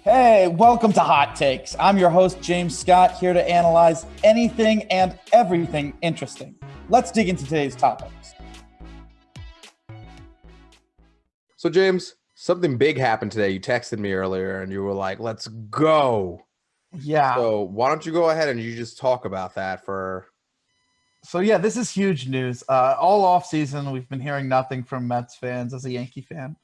Hey, welcome to Hot Takes. I'm your host, James Scott, here to analyze anything and everything interesting. Let's dig into today's topics. So, James, something big happened today. You texted me earlier and you were like, let's go. Yeah. So, why don't you go ahead and you just talk about that for. So, this is huge news. All offseason, we've been hearing nothing from Mets fans as a Yankee fan.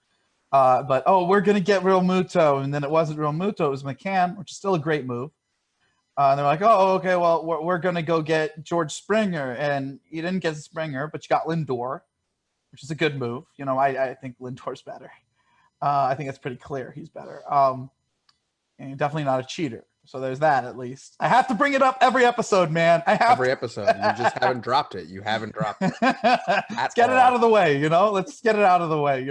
But we're going to get Real Muto. And then it wasn't Real Muto, it was McCann, which is still a great move. And they're like, okay, well, we're going to go get George Springer. And you didn't get Springer, but you got Lindor, which is a good move. You know, I think Lindor's better. I think it's pretty clear he's better. And definitely not a cheater. So there's that at least. I have to bring it up every episode, man. Every episode. You just haven't dropped it. You haven't dropped it. Let's get it out of the way, Let's get it out of the way,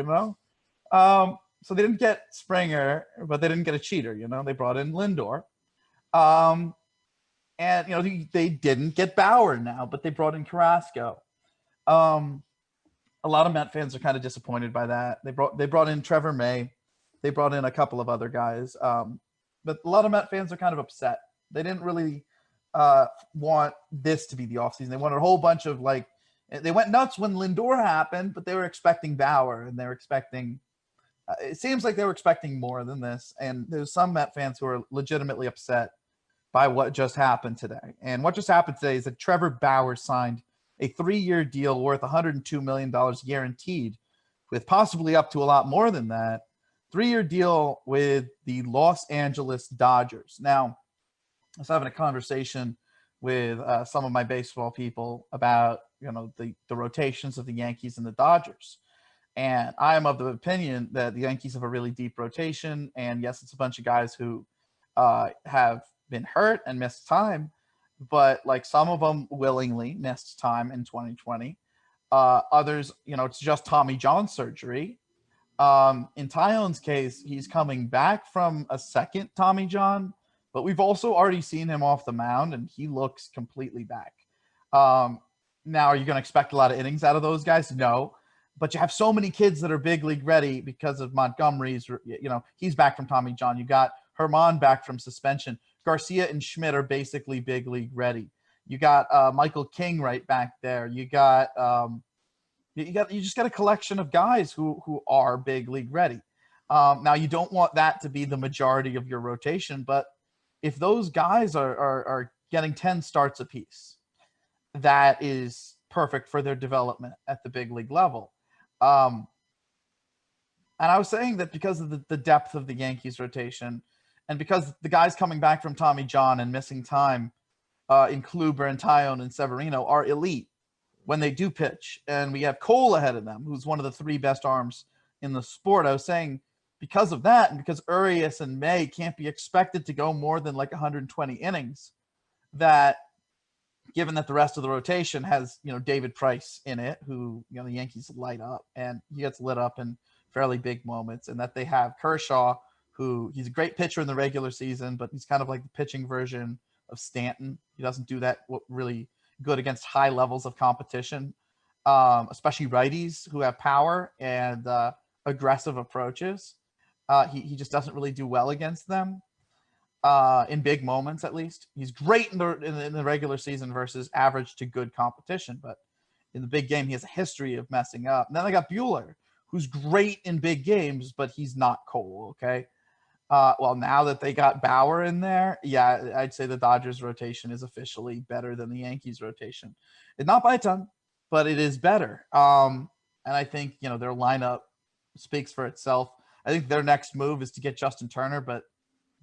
So they didn't get Springer, but they didn't get a cheater, They brought in Lindor. And, they didn't get Bauer now, but they brought in Carrasco. A lot of Met fans are kind of disappointed by that. They brought in Trevor May. They brought in a couple of other guys. But a lot of Met fans are kind of upset. They didn't really want this to be the offseason. They wanted a whole bunch of they went nuts when Lindor happened, but they were expecting Bauer and they were expecting it seems like they were expecting more than this. And there's some Met fans who are legitimately upset by what just happened today. And what just happened today is that Trevor Bauer signed a 3-year deal worth $102 million guaranteed, with possibly up to a lot more than that. 3-year deal with the Los Angeles Dodgers. Now, I was having a conversation with some of my baseball people about, the rotations of the Yankees and the Dodgers. And I am of the opinion that the Yankees have a really deep rotation. And yes, it's a bunch of guys who have been hurt and missed time, but some of them willingly missed time in 2020. Others, it's just Tommy John surgery. In Tyone's case, he's coming back from a second Tommy John, but we've also already seen him off the mound and he looks completely back. Now, are you going to expect a lot of innings out of those guys? No, but you have so many kids that are big league ready because of Montgomery's, he's back from Tommy John. You got Herman back from suspension. Garcia and Schmidt are basically big league ready. You got Michael King right back there. You just got a collection of guys who are big league ready. Now you don't want that to be the majority of your rotation, but if those guys are getting 10 starts apiece, that is perfect for their development at the big league level. And I was saying that because of the depth of the Yankees rotation, and because the guys coming back from Tommy John and missing time in Kluber and Tyone and Severino are elite when they do pitch. And we have Cole ahead of them, who's one of the 3 best arms in the sport. I was saying because of that, and because Urias and May can't be expected to go more than 120 innings, that given that the rest of the rotation has, David Price in it, who, the Yankees light up, and he gets lit up in fairly big moments, and that they have Kershaw, who he's a great pitcher in the regular season, but he's kind of like the pitching version of Stanton. He doesn't do that really good against high levels of competition, especially righties who have power and aggressive approaches. He just doesn't really do well against them in big moments, at least. He's great in the regular season versus average to good competition, but in the big game, he has a history of messing up. And then I got Buehler, who's great in big games, but he's not Cole, okay? Well, now that they got Bauer in there, yeah, I'd say the Dodgers rotation is officially better than the Yankees rotation. It's not by a ton, but it is better. And I think, their lineup speaks for itself. I think their next move is to get Justin Turner, but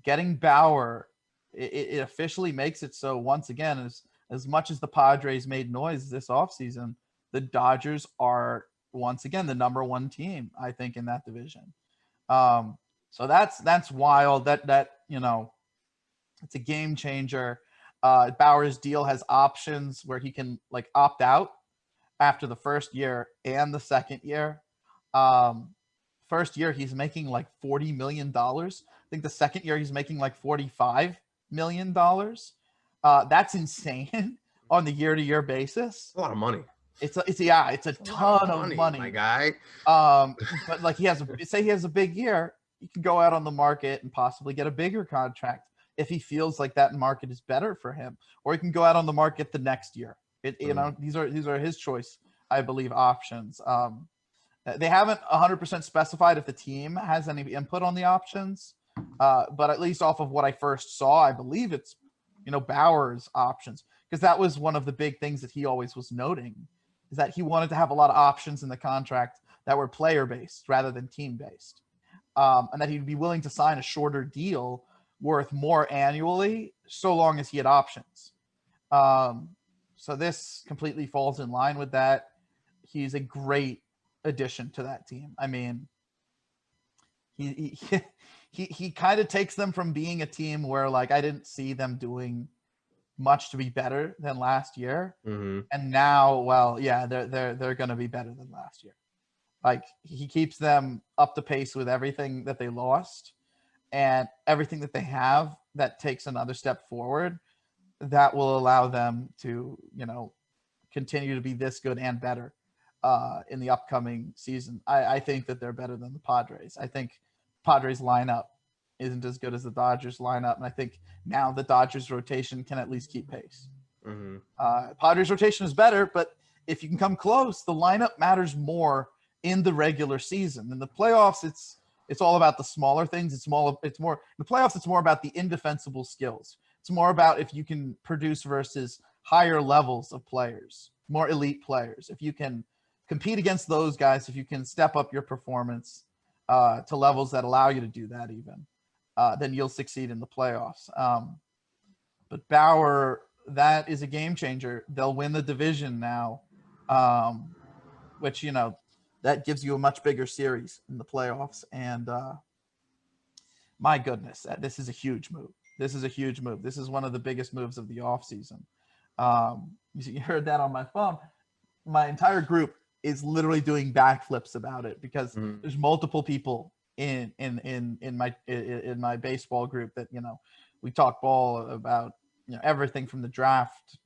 getting Bauer, it officially makes it so once again, as much as the Padres made noise this offseason, the Dodgers are once again the number 1 team, I think, in that division. So that's wild. That it's a game changer. Bauer's deal has options where he can opt out after the first year and the second year. First year he's making $40 million. I think the second year he's making $45 million. That's insane on the year-to-year basis. A lot of money. It's a ton of money, my guy. But he has a big year. he can go out on the market and possibly get a bigger contract if he feels like that market is better for him, or he can go out on the market the next year. These are his choice, I believe, options. They haven't 100% specified if the team has any input on the options, but at least off of what I first saw, I believe it's Bauer's options, because that was one of the big things that he always was noting, is that he wanted to have a lot of options in the contract that were player based rather than team based, and that he'd be willing to sign a shorter deal worth more annually so long as he had options. So this completely falls in line with that. He's a great addition to that team. I mean, he kind of takes them from being a team where like I didn't see them doing much to be better than last year, and now, well, yeah, they're going to be better than last year. Like, he keeps them up to pace with everything that they lost, and everything that they have that takes another step forward that will allow them to, continue to be this good and better in the upcoming season. I think that they're better than the Padres. I think Padres lineup isn't as good as the Dodgers lineup, and I think now the Dodgers rotation can at least keep pace. Padres rotation is better, but if you can come close, the lineup matters more in the regular season. In the playoffs, it's all about the smaller things. It's more in the playoffs. It's more about the indefensible skills. It's more about if you can produce versus higher levels of players, more elite players. If you can compete against those guys, if you can step up your performance to levels that allow you to do that, even then you'll succeed in the playoffs. But Bauer, that is a game changer. They'll win the division now, which that gives you a much bigger series in the playoffs. And my goodness, this is a huge move. This is one of the biggest moves of the offseason. You heard that on my phone. My entire group is literally doing backflips about it, because there's multiple people in my baseball group that, we talk ball about, everything from the draft,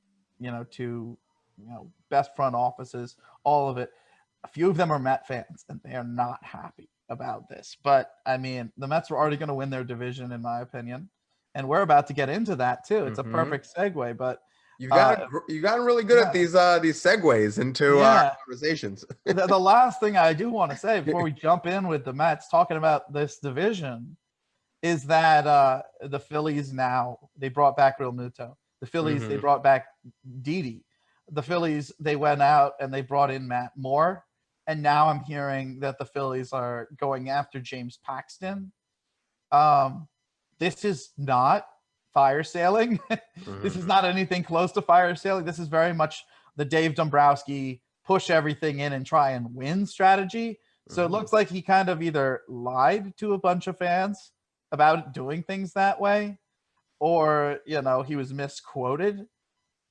to, best front offices, all of it. A few of them are Met fans, and they are not happy about this. But I mean, the Mets were already going to win their division, in my opinion, and we're about to get into that too. It's a perfect segue. But you've gotten really good at these segues into our conversations. The last thing I do want to say before we jump in with the Mets talking about this division is that the Phillies, now they brought back Real Muto. The Phillies, they brought back Didi. The Phillies, they went out and they brought in Matt Moore. And now I'm hearing that the Phillies are going after James Paxton. This is not fire sailing. This is not anything close to fire sailing. This is very much the Dave Dombrowski push everything in and try and win strategy. So it looks like he kind of either lied to a bunch of fans about doing things that way, or, he was misquoted.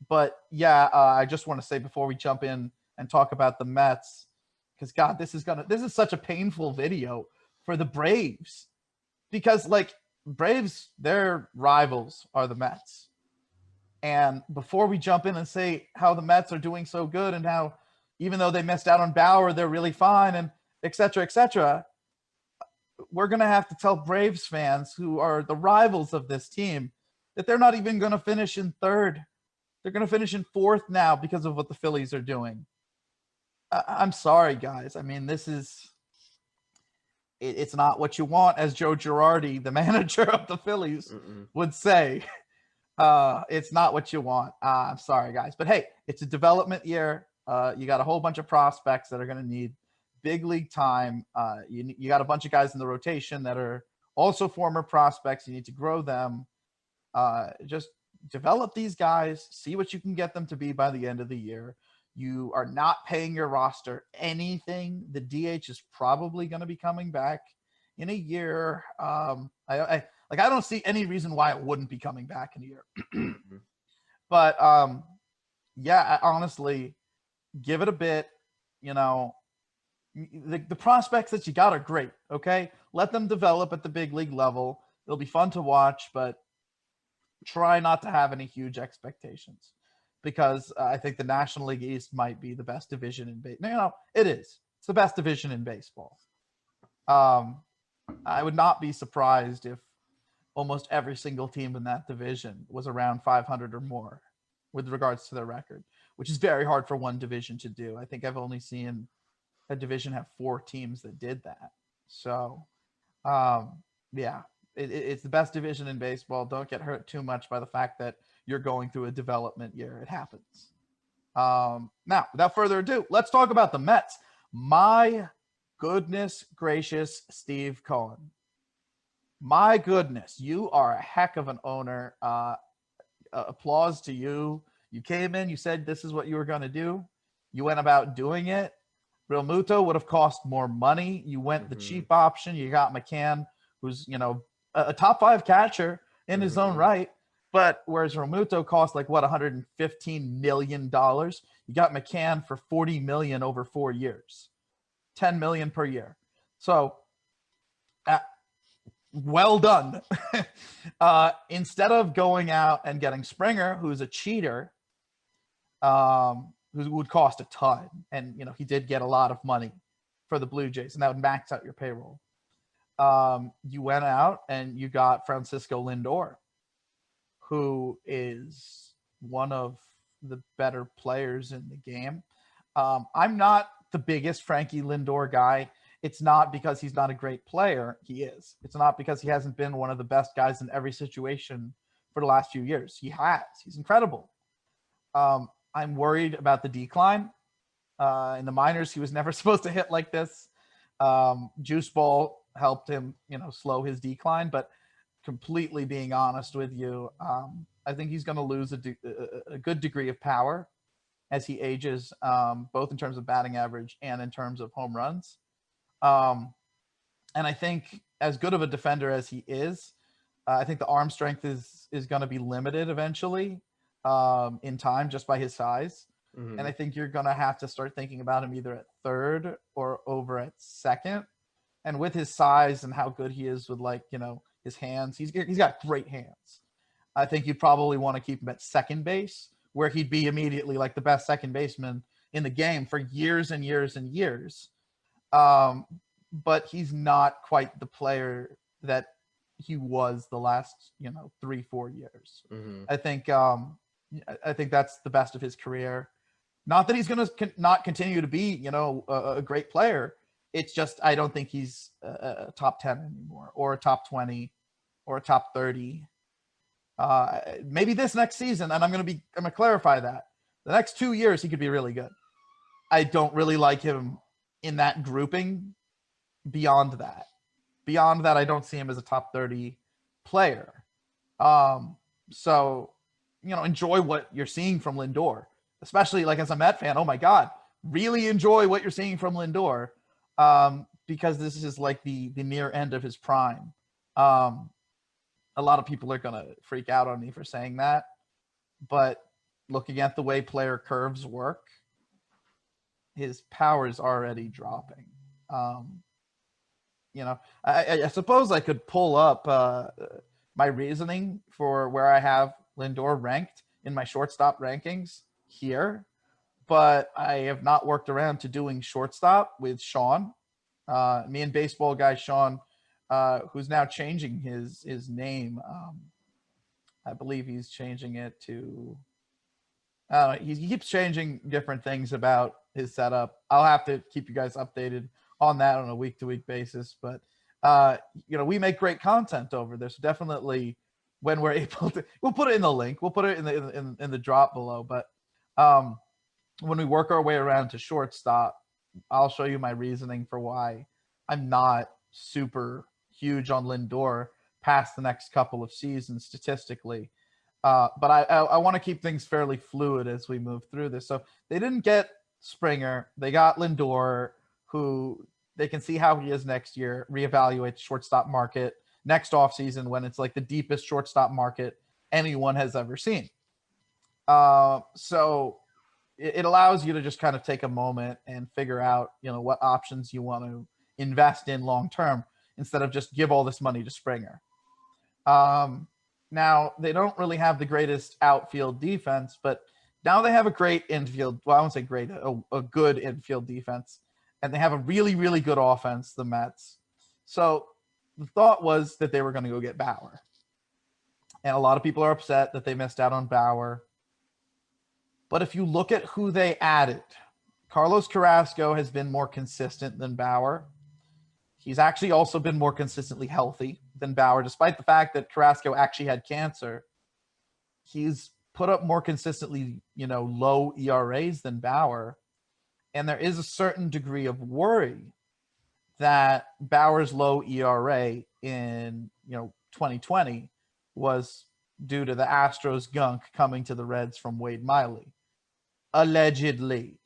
But yeah, I just want to say before we jump in and talk about the Mets, because God, this is such a painful video for the Braves, because like Braves, their rivals are the Mets. And before we jump in and say how the Mets are doing so good and how even though they missed out on Bauer, they're really fine, and et cetera, we're going to have to tell Braves fans, who are the rivals of this team, that they're not even going to finish in third. They're going to finish in fourth now because of what the Phillies are doing. I'm sorry, guys. I mean, it's not what you want, as Joe Girardi, the manager of the Phillies, would say. It's not what you want. I'm sorry, guys. But hey, it's a development year. You got a whole bunch of prospects that are going to need big league time. You got a bunch of guys in the rotation that are also former prospects. You need to grow them. Just develop these guys. See what you can get them to be by the end of the year. You are not paying your roster anything. The DH is probably going to be coming back in a year. I don't see any reason why it wouldn't be coming back in a year. But I honestly, give it a bit. The prospects that you got are great. Okay, let them develop at the big league level. It'll be fun to watch, but try not to have any huge expectations, because I think the National League East might be the best division in baseball. It is. It's the best division in baseball. I would not be surprised if almost every single team in that division was around 500 or more with regards to their record, which is very hard for one division to do. I think I've only seen a division have 4 teams that did that. So, yeah, it's the best division in baseball. Don't get hurt too much by the fact that you're going through a development year. It happens. Now, without further ado, let's talk about the Mets. My goodness gracious, Steve Cohen. My goodness, you are a heck of an owner. Applause to you. You came in, you said this is what you were going to do. You went about doing it. Real Muto would have cost more money. You went the cheap option. You got McCann, who's, a top 5 catcher in his own right. But whereas Realmuto cost like what, $115 million, you got McCann for $40 million over 4 years, $10 million per year. So, well done. Instead of going out and getting Springer, who's a cheater, who would cost a ton, and he did get a lot of money for the Blue Jays, and that would max out your payroll. You went out and you got Francisco Lindor, who is one of the better players in the game. I'm not the biggest Frankie Lindor guy. It's not because he's not a great player. He is. It's not because he hasn't been one of the best guys in every situation for the last few years. He has. He's incredible. I'm worried about the decline. In the minors, he was never supposed to hit like this. Juice Ball helped him, slow his decline. But completely being honest with you, I think he's going to lose a good degree of power as he ages, both in terms of batting average and in terms of home runs. And I think as good of a defender as he is, I think the arm strength is going to be limited eventually in time just by his size. And I think you're going to have to start thinking about him either at third or over at second. And with his size and how good he is with his hands, he's got great hands. I think you'd probably want to keep him at second base, where he'd be immediately like the best second baseman in the game for years and years and years. But he's not quite the player that he was the last, 3-4 years. I think that's the best of his career. Not that he's going to not continue to be, a great player. It's just I don't think he's a top 10 anymore, or a top 20, or a top 30. Maybe this next season, and I'm going to clarify that. The next 2 years, he could be really good. I don't really like him in that grouping. Beyond that, I don't see him as a top 30 player. So, enjoy what you're seeing from Lindor, especially as a Met fan. Oh my God, really enjoy what you're seeing from Lindor, because this is the near end of his prime. A lot of people are gonna freak out on me for saying that, but looking at the way player curves work, his power is already dropping. I suppose I could pull up my reasoning for where I have Lindor ranked in my shortstop rankings here, but I have not worked around to doing shortstop with Sean, me and baseball guy Sean, who's now changing his name. I believe he's changing it to. He keeps changing different things about his setup. I'll have to keep you guys updated on that on a week-to-week basis, but we make great content over there, so definitely when we're able to, we'll put it in the link, we'll put it in the drop below. But when we work our way around to shortstop, I'll show you my reasoning for why I'm not super huge on Lindor past the next couple of seasons statistically. But I want to keep things fairly fluid as we move through this. So they didn't get Springer, they got Lindor, who they can see how he is next year, reevaluate the shortstop market next offseason when it's the deepest shortstop market anyone has ever seen. So it allows you to just kind of take a moment and figure out, what options you want to invest in long-term instead of just give all this money to Springer. Now, they don't really have the greatest outfield defense, but now they have a great infield. Well, I won't say great, a good infield defense. And they have a really, really good offense, the Mets. So the thought was that they were going to go get Bauer. And a lot of people are upset that they missed out on Bauer. But if you look at who they added, Carlos Carrasco has been more consistent than Bauer. He's actually also been more consistently healthy than Bauer, despite the fact that Carrasco actually had cancer. He's put up more consistently, low ERAs than Bauer. And there is a certain degree of worry that Bauer's low ERA in, 2020 was due to the Astros gunk coming to the Reds from Wade Miley. Allegedly.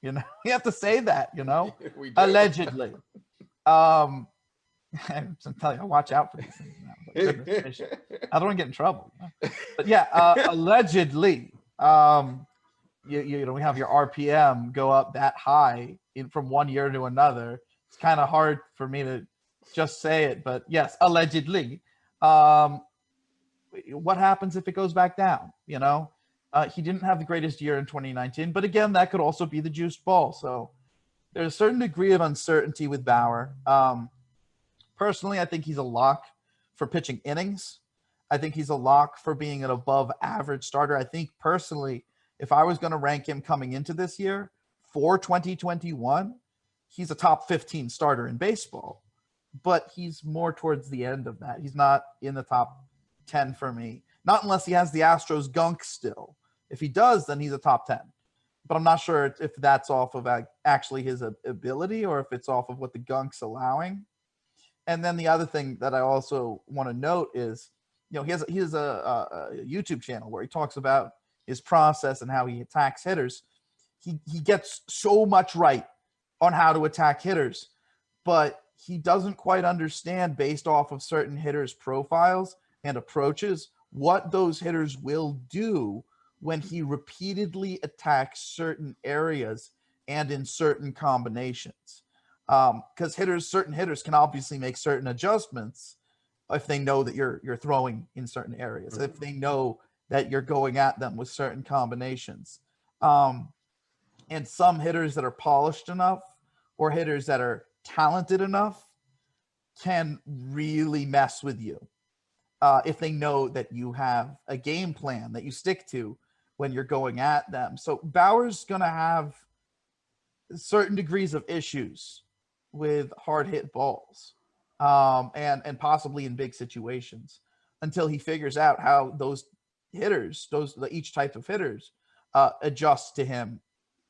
You have to say that, We do. Allegedly. I'm telling you, watch out for these things now. I don't want to get in trouble. But yeah, allegedly, we have your RPM go up that high from one year to another. It's kind of hard for me to just say it, but yes, allegedly. What happens if it goes back down? He didn't have the greatest year in 2019, but again, that could also be the juiced ball. So there's a certain degree of uncertainty with Bauer. Personally, I think he's a lock for pitching innings. I think he's a lock for being an above average starter. I think personally, if I was going to rank him coming into this year for 2021, he's a top 15 starter in baseball, but he's more towards the end of that. He's not in the top 10 for me, not unless he has the Astros gunk still. If he does, then he's a top 10. But I'm not sure if that's off of actually his ability or if it's off of what the gunk's allowing. And then the other thing that I also want to note is, he has a YouTube channel where he talks about his process and how he attacks hitters. He gets so much right on how to attack hitters, but he doesn't quite understand, based off of certain hitters' profiles and approaches, what those hitters will do when he repeatedly attacks certain areas and in certain combinations. Because certain hitters can obviously make certain adjustments if they know that you're throwing in certain areas, if they know that you're going at them with certain combinations. And some hitters that are polished enough or hitters that are talented enough can really mess with you if they know that you have a game plan that you stick to when you're going at them. So Bauer's going to have certain degrees of issues with hard hit balls and possibly in big situations until he figures out how those hitters, each type of hitters adjust to him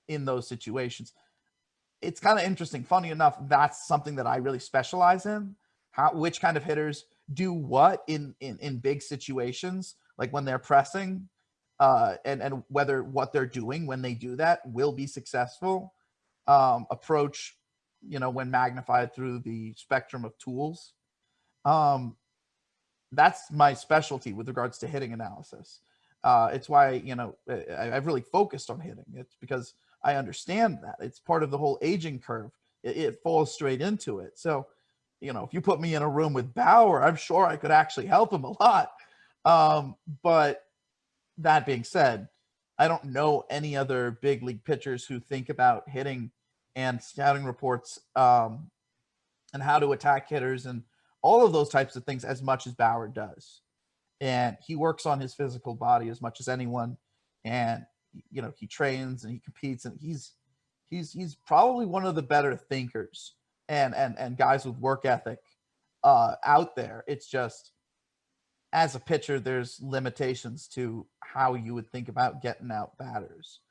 in those situations. It's kind of interesting. Funny enough, that's something that I really specialize in. Which kind of hitters do what in big situations, like when they're pressing, and whether what they're doing when they do that will be successful. Approach, when magnified through the spectrum of tools. That's my specialty with regards to hitting analysis. It's why, I've really focused on hitting. It's because I understand that it's part of the whole aging curve. It falls straight into it. So, if you put me in a room with Bauer, I'm sure I could actually help him a lot. But that being said, I don't know any other big league pitchers who think about hitting and scouting reports and how to attack hitters and all of those types of things as much as Bauer does. And he works on his physical body as much as anyone. And, he trains and he competes, and he's probably one of the better thinkers and guys with work ethic out there. It's just, as a pitcher, there's limitations to how you would think about getting out batters.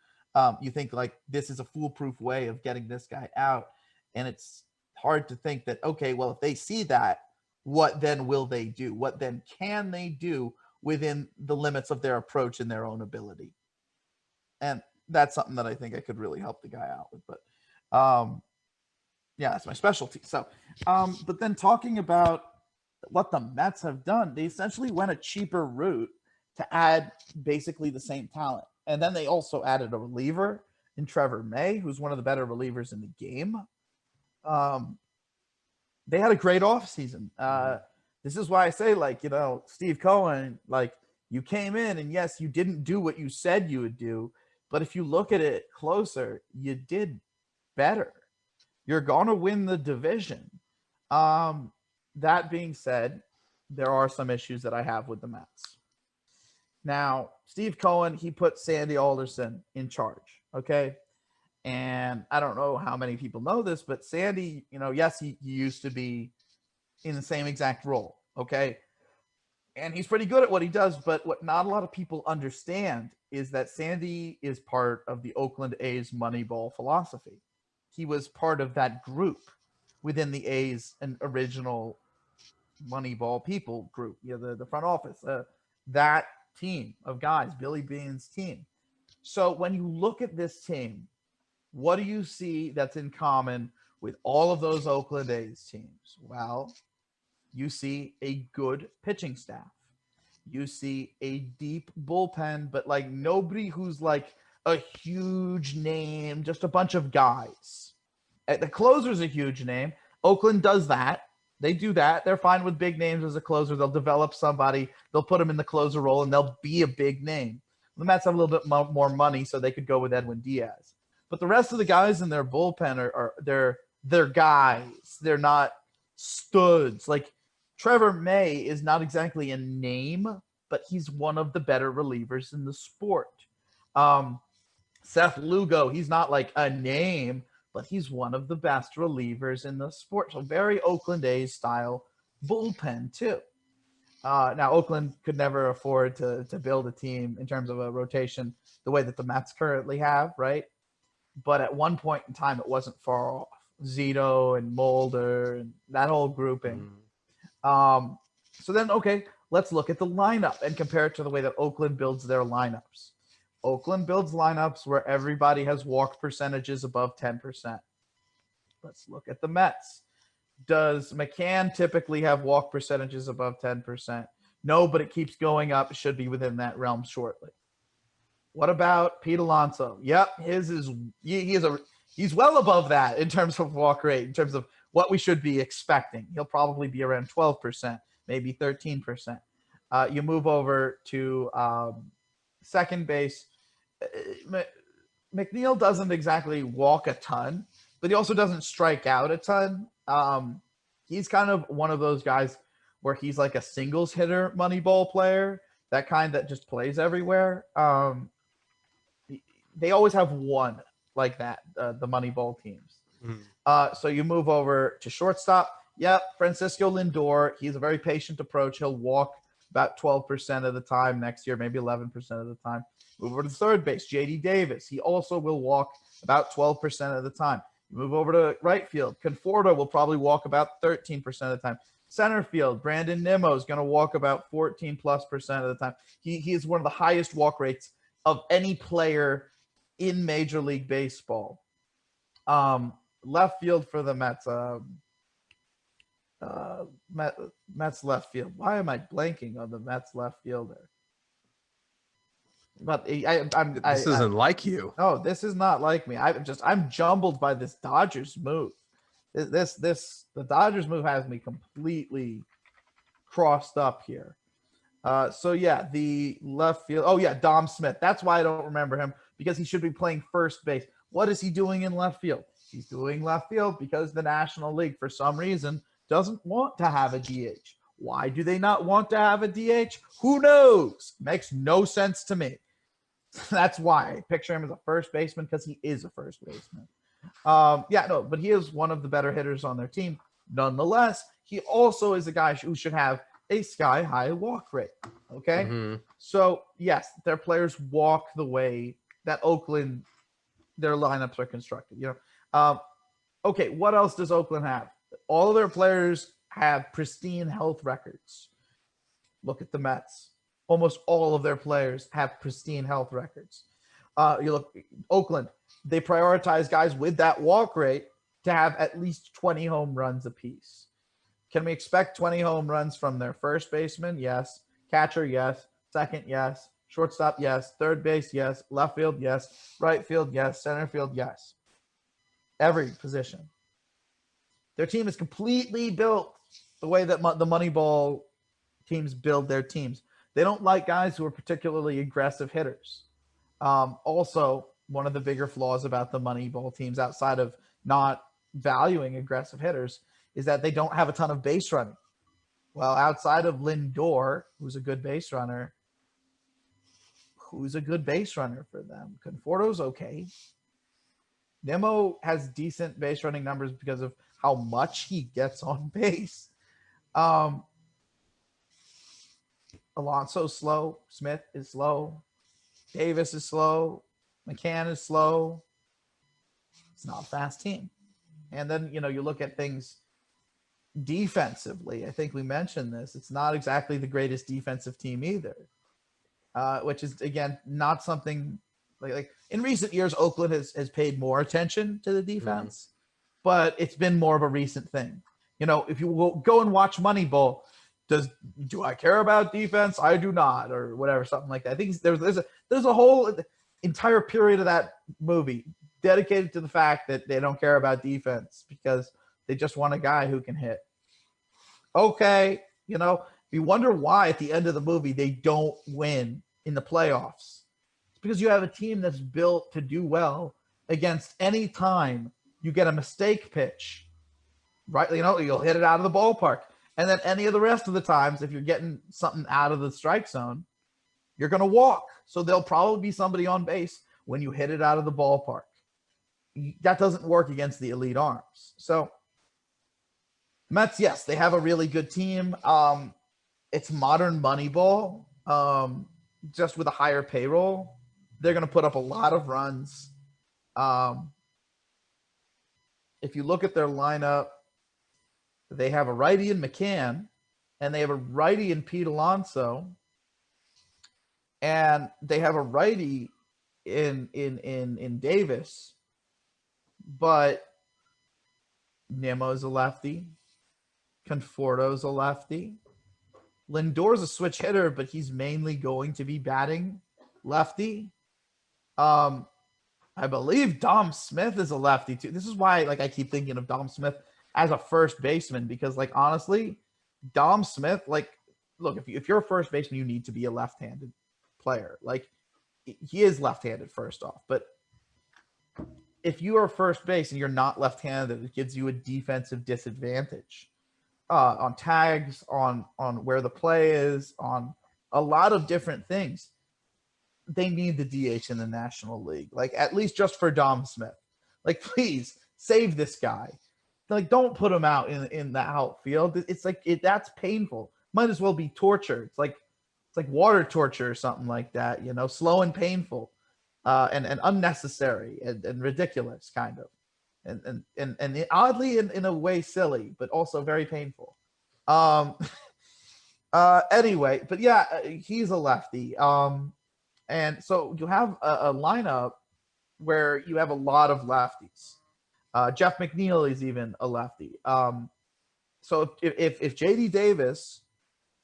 You think like this is a foolproof way of getting this guy out. And it's hard to think that, okay, well, if they see that, what then will they do? What then can they do within the limits of their approach and their own ability? And that's something that I think I could really help the guy out with. But yeah, that's my specialty. So, but then talking about what the Mets have done, they essentially went a cheaper route to add basically the same talent. And then they also added a reliever in Trevor May, who's one of the better relievers in the game. They had a great offseason. This is why I say, Steve Cohen, you came in and yes, you didn't do what you said you would do. But if you look at it closer, you did better. You're going to win the division. that being said, there are some issues that I have with the Mets. Now, Steve Cohen, he put Sandy Alderson in charge, okay? And I don't know how many people know this, but Sandy, yes, he used to be in the same exact role, okay? And he's pretty good at what he does, but what not a lot of people understand is that Sandy is part of the Oakland A's Moneyball philosophy. He was part of that group within the A's and original Moneyball people group, the front office, that team of guys, Billy Beane's team. So when you look at this team, what do you see that's in common with all of those Oakland A's teams? Well, you see a good pitching staff. You see a deep bullpen, but like nobody who's like a huge name, just a bunch of guys. The closer's a huge name. Oakland does that. They do that. They're fine with big names as a closer. They'll develop somebody. They'll put them in the closer role, and they'll be a big name. The Mets have a little bit more money, so they could go with Edwin Diaz. But the rest of the guys in their bullpen are they're guys. They're not studs. Like Trevor May is not exactly a name, but he's one of the better relievers in the sport. Seth Lugo, he's not like a name, but he's one of the best relievers in the sport. So very Oakland A's style bullpen too. Now, Oakland could never afford to build a team in terms of a rotation the way that the Mets currently have, right? But at one point in time, it wasn't far off. Zito and Mulder and that whole grouping. So then, okay, let's look at the lineup and compare it to the way that Oakland builds their lineups. Oakland builds lineups where everybody has walk percentages above 10%. Let's look at the Mets. Does McCann typically have walk percentages above 10%? No, but it keeps going up. It should be within that realm shortly. What about Pete Alonso? Yep, his is he's well above that in terms of walk rate, in terms of what we should be expecting. He'll probably be around 12%, maybe 13%. You move over to second base. McNeil doesn't exactly walk a ton, but he also doesn't strike out a ton. He's kind of one of those guys where he's like a singles hitter Moneyball player, that kind that just plays everywhere. They always have one like that, the Moneyball teams. So you move over to shortstop. Yep, Francisco Lindor. He's a very patient approach. He'll walk about 12% of the time next year, maybe 11% of the time. Move over to third base, J.D. Davis. He also will walk about 12% of the time. You move over to right field. Conforto will probably walk about 13% of the time. Center field, Brandon Nimmo is going to walk about 14+% of the time. He is one of the highest walk rates of any player in Major League Baseball. Left field for the Mets. Mets left field. Why am I blanking on the Mets left fielder? But This isn't like you. No, this is not like me. I'm jumbled by this Dodgers move. The Dodgers move has me completely crossed up here. So yeah, the left field. Oh yeah, Dom Smith. That's why I don't remember him, because he should be playing first base. What is he doing in left field? He's doing left field because the National League, for some reason, doesn't want to have a DH. Why do they not want to have a DH? Who knows? Makes no sense to me. That's why I picture him as a first baseman, because he is a first baseman. But he is one of the better hitters on their team. Nonetheless, he also is a guy who should have a sky-high walk rate. Okay? So, yes, their players walk the way that Oakland, their lineups are constructed. Okay, what else does Oakland have? All of their players have pristine health records. Look at the Mets. Almost all of their players have pristine health records. You look, Oakland, they prioritize guys with that walk rate to have at least 20 home runs apiece. Can we expect 20 home runs from their first baseman? Yes. Catcher, yes. Second, yes. Shortstop, yes. Third base, yes. Left field, yes. Right field, yes. Center field, yes. Every position. Their team is completely built the way that the Moneyball teams build their teams. They don't like guys who are particularly aggressive hitters. Also, one of the bigger flaws about the Moneyball teams, outside of not valuing aggressive hitters, is that they don't have a ton of base running. Well, outside of Lindor, who's a good base runner, who's a good base runner for them? Conforto's okay. Nimmo has decent base running numbers because of how much he gets on base. Um, Alonso's slow. Smith is slow. Davis is slow. McCann is slow. It's not a fast team. And then, you look at things defensively. I think we mentioned this. It's not exactly the greatest defensive team either, which is, again, not something like in recent years, Oakland has paid more attention to the defense, but it's been more of a recent thing. If you will go and watch Moneyball, do I care about defense? I do not, or whatever, something like that. I think there's a whole entire period of that movie dedicated to the fact that they don't care about defense because they just want a guy who can hit. Okay, you wonder why at the end of the movie they don't win in the playoffs. It's because you have a team that's built to do well against any time you get a mistake pitch, right? You'll hit it out of the ballpark. And then any of the rest of the times, if you're getting something out of the strike zone, you're going to walk. So there'll probably be somebody on base when you hit it out of the ballpark. That doesn't work against the elite arms. So Mets, yes, they have a really good team. It's modern Moneyball, just with a higher payroll. They're going to put up a lot of runs. If you look at their lineup, they have a righty in McCann, and they have a righty in Pete Alonso, and they have a righty in Davis, but Nimmo's a lefty, Conforto's a lefty, Lindor's a switch hitter, but he's mainly going to be batting lefty. I believe Dom Smith is a lefty too. This is why, I keep thinking of Dom Smith as a first baseman because, honestly, Dom Smith, look, if you're a first baseman, you need to be a left-handed player. He is left-handed first off, but if you are first base and you're not left-handed, it gives you a defensive disadvantage on tags, on where the play is, on a lot of different things. They need the DH in the National League, at least just for Dom Smith. Please save this guy. Don't put him out in the outfield. It's that's painful. Might as well be torture. It's like water torture or something like that. Slow and painful, and unnecessary and ridiculous, kind of, and oddly in a way silly, but also very painful. Anyway, but yeah, he's a lefty. And so you have a lineup where you have a lot of lefties. Jeff McNeil is even a lefty. So if J.D. Davis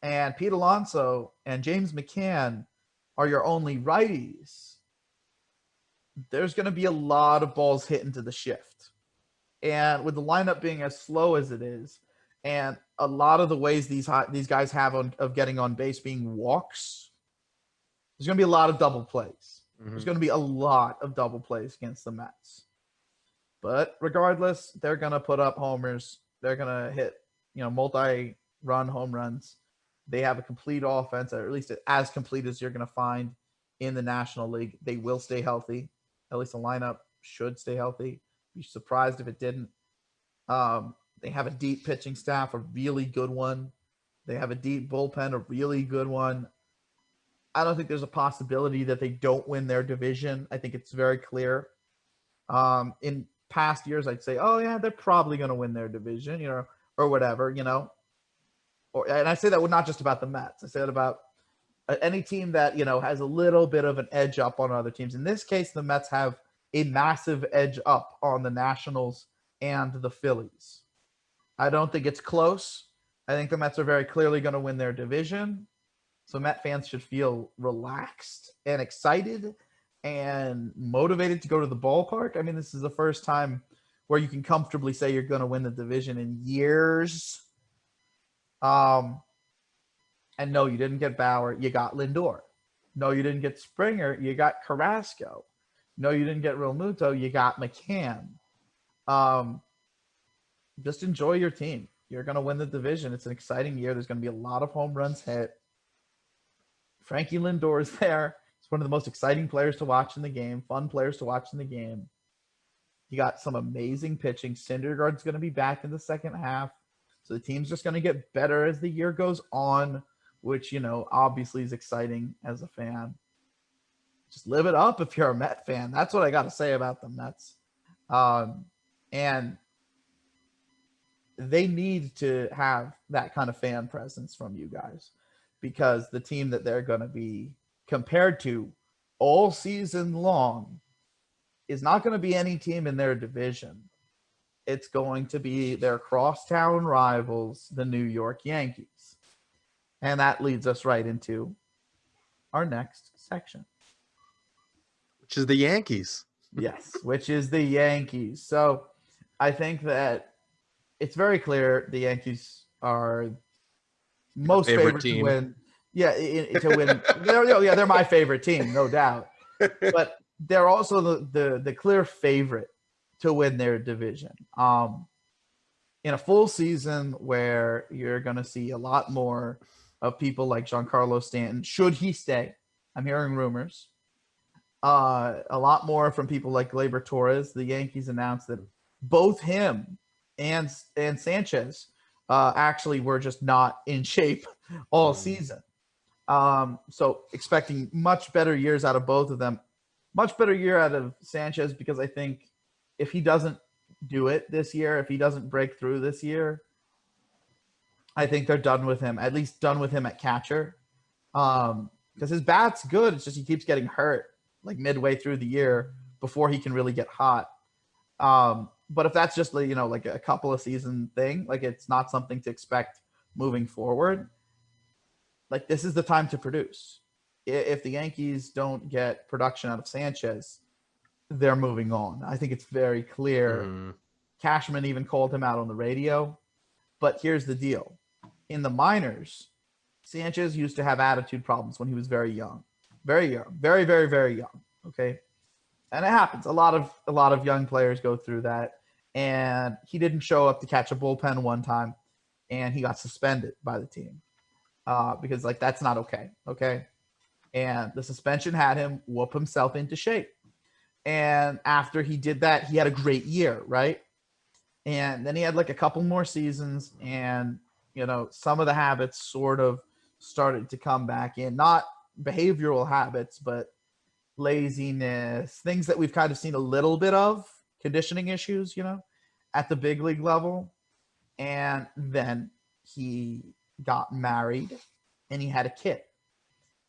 and Pete Alonso and James McCann are your only righties, there's going to be a lot of balls hit into the shift. And with the lineup being as slow as it is, and a lot of the ways these guys have of getting on base being walks, there's going to be a lot of double plays. Mm-hmm. There's going to be a lot of double plays against the Mets. But regardless, they're going to put up homers. They're going to hit, multi-run home runs. They have a complete offense, or at least as complete as you're going to find in the National League. They will stay healthy. At least the lineup should stay healthy. Be surprised if it didn't. They have a deep pitching staff, a really good one. They have a deep bullpen, a really good one. I don't think there's a possibility that they don't win their division. I think it's very clear. In past years, I'd say, oh, yeah, they're probably going to win their division, or whatever, and I say that not just about the Mets. I say that about any team that, has a little bit of an edge up on other teams. In this case, the Mets have a massive edge up on the Nationals and the Phillies. I don't think it's close. I think the Mets are very clearly going to win their division. So Met fans should feel relaxed and excited and motivated to go to the ballpark. I mean, this is the first time where you can comfortably say you're going to win the division in years. And no, you didn't get Bauer. You got Lindor. No, you didn't get Springer. You got Carrasco. No, you didn't get Real Muto. You got McCann. Just enjoy your team. You're going to win the division. It's an exciting year. There's going to be a lot of home runs hit. Frankie Lindor is there. He's one of the most exciting players to watch in the game, fun players to watch in the game. You got some amazing pitching. Syndergaard's going to be back in the second half. So the team's just going to get better as the year goes on, which, obviously is exciting as a fan. Just live it up if you're a Met fan. That's what I got to say about the Mets. And they need to have that kind of fan presence from you guys, because the team that they're going to be compared to all season long is not going to be any team in their division. It's going to be their crosstown rivals, the New York Yankees. And that leads us right into our next section. Which is the Yankees. Yes, which is the Yankees. So I think that it's very clear the Yankees are most favorite to win. Yeah, to win. They're my favorite team, no doubt. But they're also the clear favorite to win their division. In a full season where you're going to see a lot more of people like Giancarlo Stanton, should he stay. I'm hearing rumors. A lot more from people like Gleyber Torres. The Yankees announced that both him and Sanchez actually were just not in shape all season. So expecting much better years out of both of them. Much better year out of Sanchez, because I think if he doesn't do it this year, if he doesn't break through this year, I think they're done with him, at least done with him at catcher. Because his bat's good. It's just he keeps getting hurt like midway through the year before he can really get hot. But if that's just like a couple of season thing, like it's not something to expect moving forward, like this is the time to produce. If the Yankees don't get production out of Sanchez, they're moving on. I think it's very clear. Cashman even called him out on the radio. But here's the deal. In the minors, Sanchez used to have attitude problems when he was very young. Very young. Very, very, very young. Okay. And it happens. A lot of young players go through that. And he didn't show up to catch a bullpen one time, and he got suspended by the team because that's not okay. Okay. And the suspension had him whoop himself into shape. And after he did that, he had a great year, right? And then he had like a couple more seasons, and some of the habits sort of started to come back in. Not behavioral habits, but laziness, things that we've kind of seen a little bit of, conditioning issues, at the big league level. And then he got married and he had a kid.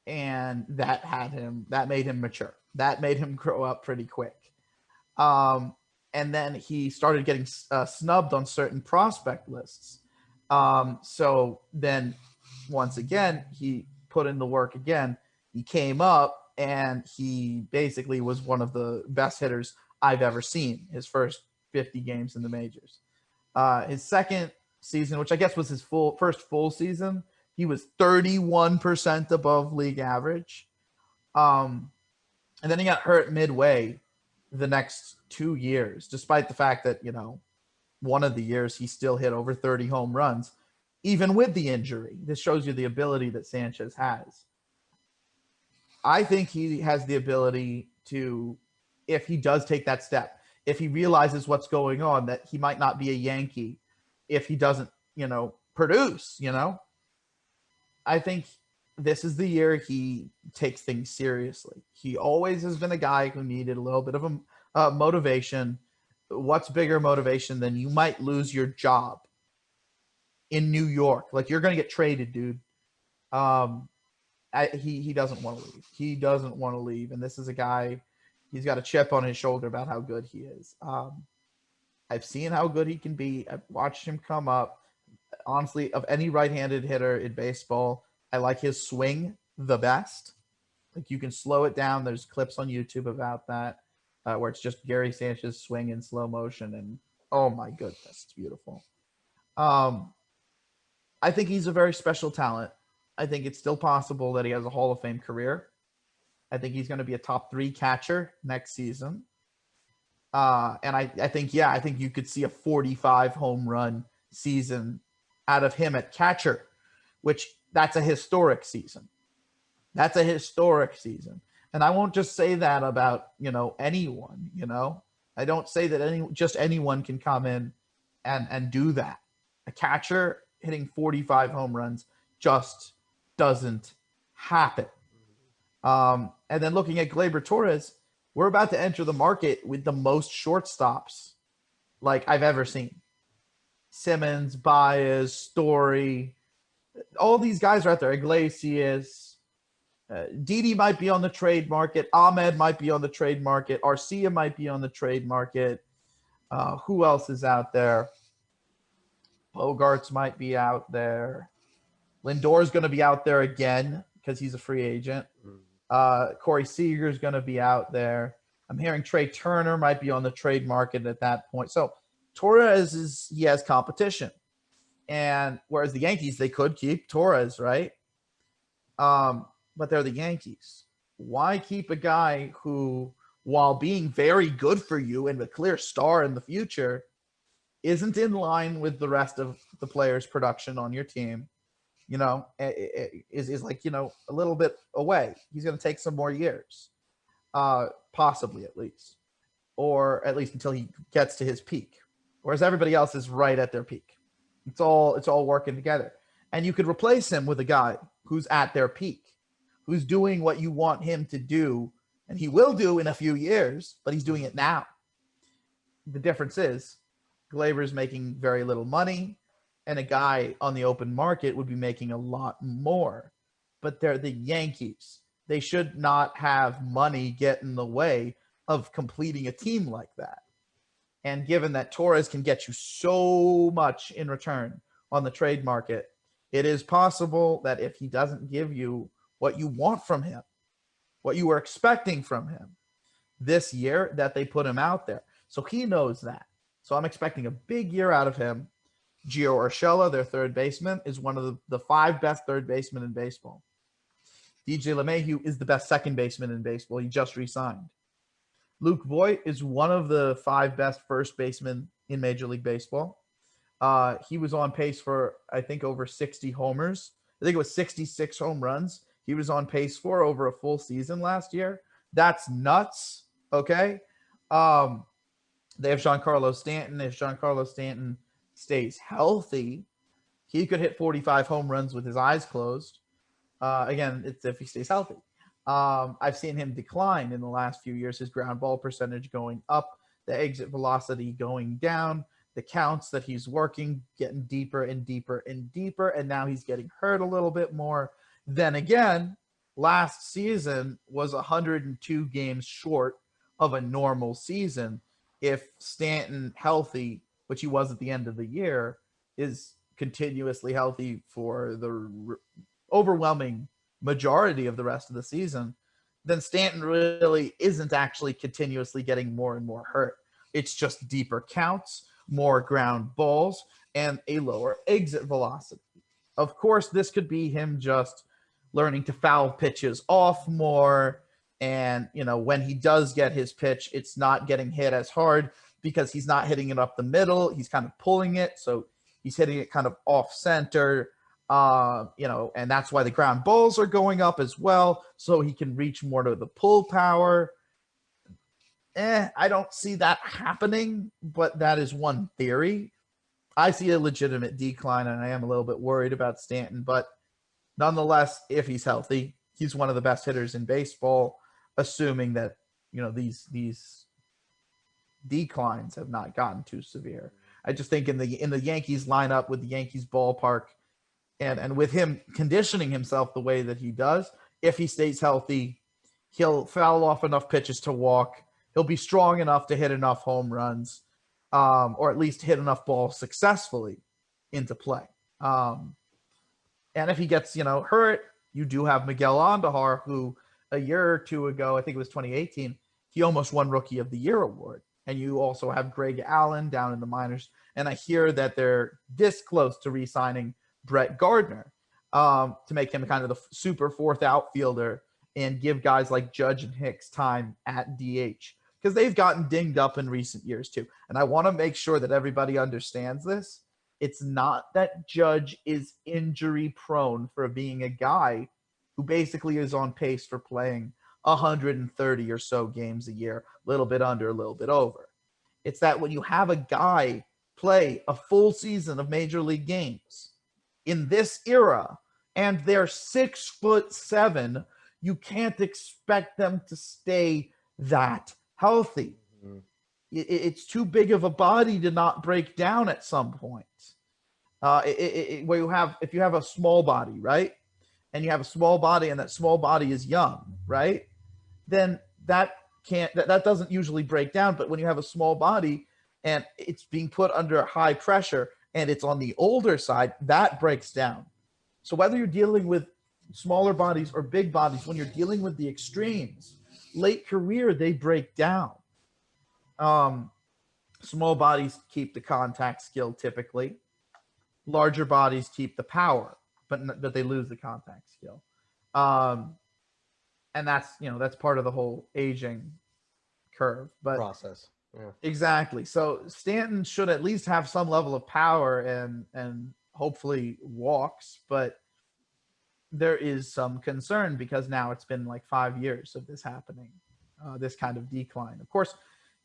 And that made him mature. That made him grow up pretty quick. And then he started getting snubbed on certain prospect lists. So then once again, he put in the work again. He came up and he basically was one of the best hitters I've ever seen his first 50 games in the majors. His second season, which I guess was his first full season, he was 31% above league average. And then he got hurt midway the next 2 years, despite the fact that, one of the years he still hit over 30 home runs, even with the injury. This shows you the ability that Sanchez has. I think he has the ability to, if he does take that step, if he realizes what's going on, that he might not be a Yankee if he doesn't, produce, I think this is the year he takes things seriously. He always has been a guy who needed a little bit of a motivation. What's bigger motivation than you might lose your job in New York? Like, you're going to get traded, dude. He doesn't want to leave. He doesn't want to leave. And this is a guy, he's got a chip on his shoulder about how good he is. I've seen how good he can be. I've watched him come up. Honestly, of any right-handed hitter in baseball, I like his swing the best. Like, you can slow it down. There's clips on YouTube about that where it's just Gary Sanchez swing in slow motion. And, oh, my goodness, it's beautiful. I think he's a very special talent. I think it's still possible that he has a Hall of Fame career. I think he's going to be a top 3 catcher next season. And I think you could see a 45 home run season out of him at catcher, which that's a historic season. That's a historic season. And I won't just say that about, anyone, I don't say that just anyone can come in and do that. A catcher hitting 45 home runs just doesn't happen. And then looking at Gleyber Torres, we're about to enter the market with the most shortstops like I've ever seen. Simmons, Baez, Story, all these guys are out there. Iglesias, Didi might be on the trade market. Ahmed might be on the trade market. Arcia might be on the trade market. Who else is out there? Bogarts might be out there. Lindor's going to be out there again because he's a free agent. Corey Seager's going to be out there. I'm hearing Trey Turner might be on the trade market at that point. So Torres he has competition. And whereas the Yankees, they could keep Torres, right? But they're the Yankees. Why keep a guy who, while being very good for you and a clear star in the future, isn't in line with the rest of the players' production on your team? Is like, a little bit away. He's going to take some more years, possibly at least, or at least until he gets to his peak. Whereas everybody else is right at their peak. It's all working together. And you could replace him with a guy who's at their peak, who's doing what you want him to do, and he will do in a few years, but he's doing it now. The difference is Gleyber's making very little money, and a guy on the open market would be making a lot more. But they're the Yankees. They should not have money get in the way of completing a team like that. And given that Torres can get you so much in return on the trade market, it is possible that if he doesn't give you what you want from him, what you were expecting from him this year, that they put him out there. So he knows that. So I'm expecting a big year out of him. Gio Urshela, their third baseman, is one of the 5 best third basemen in baseball. DJ LeMahieu is the best second baseman in baseball. He just re-signed. Luke Voigt is one of the 5 best first basemen in Major League Baseball. He was on pace for, I think, over 60 homers. I think it was 66 home runs he was on pace for over a full season last year. That's nuts, okay? They have Giancarlo Stanton. If Giancarlo Stanton stays healthy, he could hit 45 home runs with his eyes closed. Again, it's if he stays healthy. I've seen him decline in the last few years, his ground ball percentage going up, the exit velocity going down, the counts that he's working getting deeper and deeper and deeper, and now he's getting hurt a little bit more. Then again, last season was 102 games short of a normal season. If Stanton healthy, which he was at the end of the year, is continuously healthy for the overwhelming majority of the rest of the season, then Stanton really isn't actually continuously getting more and more hurt. It's just deeper counts, more ground balls, and a lower exit velocity. Of course, this could be him just learning to foul pitches off more. And, when he does get his pitch, it's not getting hit as hard because he's not hitting it up the middle. He's kind of pulling it. So he's hitting it kind of off center. And that's why the ground balls are going up as well, so he can reach more to the pull power. I don't see that happening, but that is one theory. I see a legitimate decline, and I am a little bit worried about Stanton, but nonetheless, if he's healthy, he's one of the best hitters in baseball, assuming that, these declines have not gotten too severe. I just think in the Yankees lineup with the Yankees ballpark, and with him conditioning himself the way that he does, if he stays healthy, he'll foul off enough pitches to walk. He'll be strong enough to hit enough home runs, or at least hit enough balls successfully into play. And if he gets, hurt, you do have Miguel Andújar, who a year or two ago, I think it was 2018, he almost won Rookie of the Year award. And you also have Greg Allen down in the minors. And I hear that they're this close to re-signing Brett Gardner to make him kind of the super fourth outfielder and give guys like Judge and Hicks time at DH, because they've gotten dinged up in recent years too. And I want to make sure that everybody understands this. It's not that Judge is injury prone for being a guy who basically is on pace for playing 130 or so games a year, a little bit under, a little bit over. It's that when you have a guy play a full season of major league games in this era and they're 6'7", you can't expect them to stay that healthy. Mhm. It's too big of a body to not break down at some point. Where if you have a small body, right, and you have a small body, and that small body is young, right, then that doesn't usually break down. But when you have a small body and it's being put under high pressure and it's on the older side, that breaks down. So whether you're dealing with smaller bodies or big bodies, when you're dealing with the extremes, late career, they break down. Small bodies keep the contact skill typically. Larger bodies keep the power, but they lose the contact skill. And that's part of the whole aging curve. But Process. Yeah. exactly. So Stanton should at least have some level of power and hopefully walks, but there is some concern because now it's been like 5 years of this happening, this kind of decline. Of course,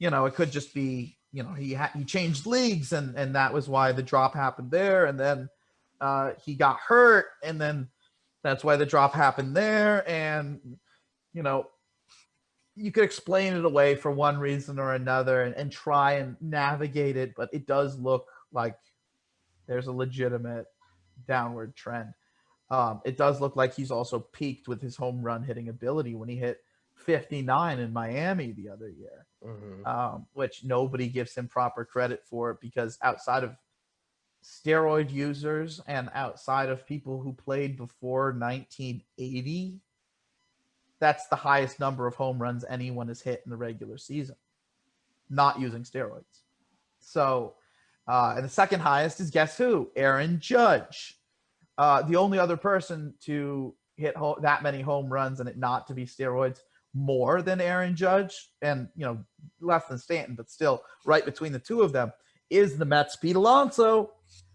it could just be, he changed leagues and that was why the drop happened there. And then he got hurt and then that's why the drop happened there. And, you could explain it away for one reason or another and try and navigate it, but it does look like there's a legitimate downward trend. It does look like he's also peaked with his home run hitting ability when he hit 59 in Miami the other year, which nobody gives him proper credit for because outside of steroid users and outside of people who played before 1980, that's the highest number of home runs anyone has hit in the regular season, not using steroids. So, and the second highest is guess who? Aaron Judge. The only other person to hit that many home runs and it not to be steroids more than Aaron Judge and, less than Stanton, but still right between the two of them is the Mets' Pete Alonso.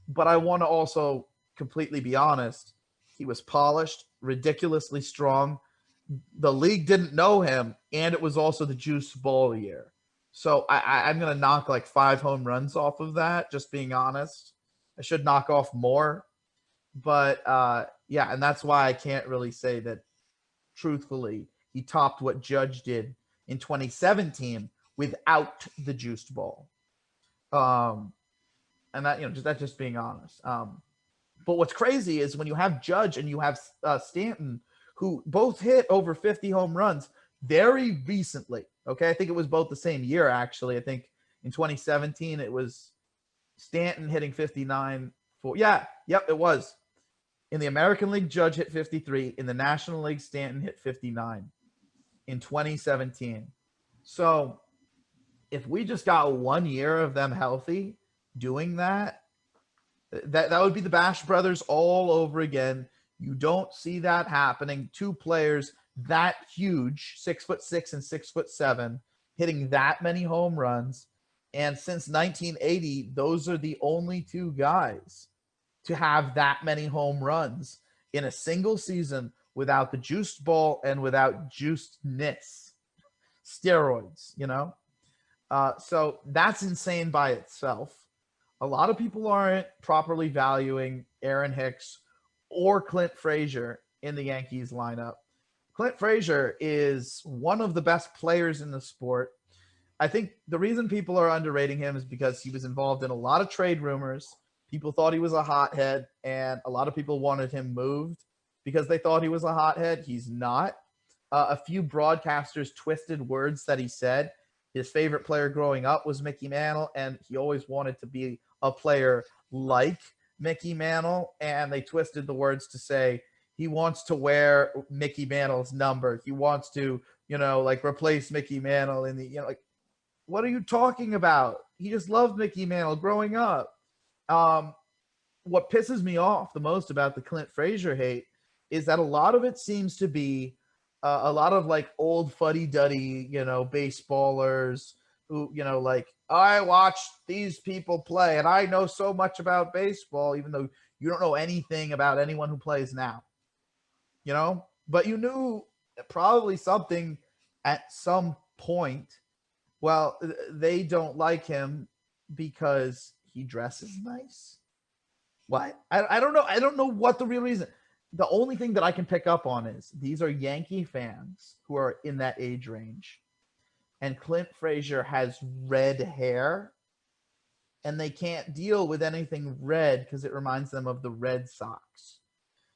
But I want to also completely be honest. He was polished, ridiculously strong. The league didn't know him, and it was also the juice ball year. So I'm going to knock like 5 home runs off of that, just being honest. I should knock off more. But, yeah, and that's why I can't really say that, truthfully, he topped what Judge did in 2017 without the juiced ball. And that, that's just being honest. But what's crazy is when you have Judge and you have Stanton, who both hit over 50 home runs very recently. Okay, I think it was both the same year, actually. I think in 2017 it was Stanton hitting 59 for it was. In the American League, Judge hit 53. In the National League, Stanton hit 59 in 2017. So if we just got 1 year of them healthy doing that would be the Bash Brothers all over again. You don't see that happening. 2 players that huge, 6'6" and 6'7", hitting that many home runs. And since 1980, those are the only 2 guys to have that many home runs in a single season without the juiced ball and without juicedness, steroids, So that's insane by itself. A lot of people aren't properly valuing Aaron Hicks or Clint Frazier in the Yankees lineup. Clint Frazier is one of the best players in the sport. I think the reason people are underrating him is because he was involved in a lot of trade rumors. People thought he was a hothead, and a lot of people wanted him moved because they thought he was a hothead. He's not. A few broadcasters twisted words that he said. His favorite player growing up was Mickey Mantle, and he always wanted to be a player like Mickey Mantle, and they twisted the words to say he wants to wear Mickey Mantle's number. He wants to, replace Mickey Mantle in the, what are you talking about? He just loved Mickey Mantle growing up. What pisses me off the most about the Clint Frazier hate is that a lot of it seems to be a lot of like old fuddy-duddy, baseballers, who, like, I watched these people play and I know so much about baseball, even though you don't know anything about anyone who plays now, but you knew probably something at some point. Well, they don't like him because he dresses nice. What? I don't know. I don't know what the real reason. The only thing that I can pick up on is these are Yankee fans who are in that age range. And Clint Frazier has red hair, and they can't deal with anything red because it reminds them of the Red Sox.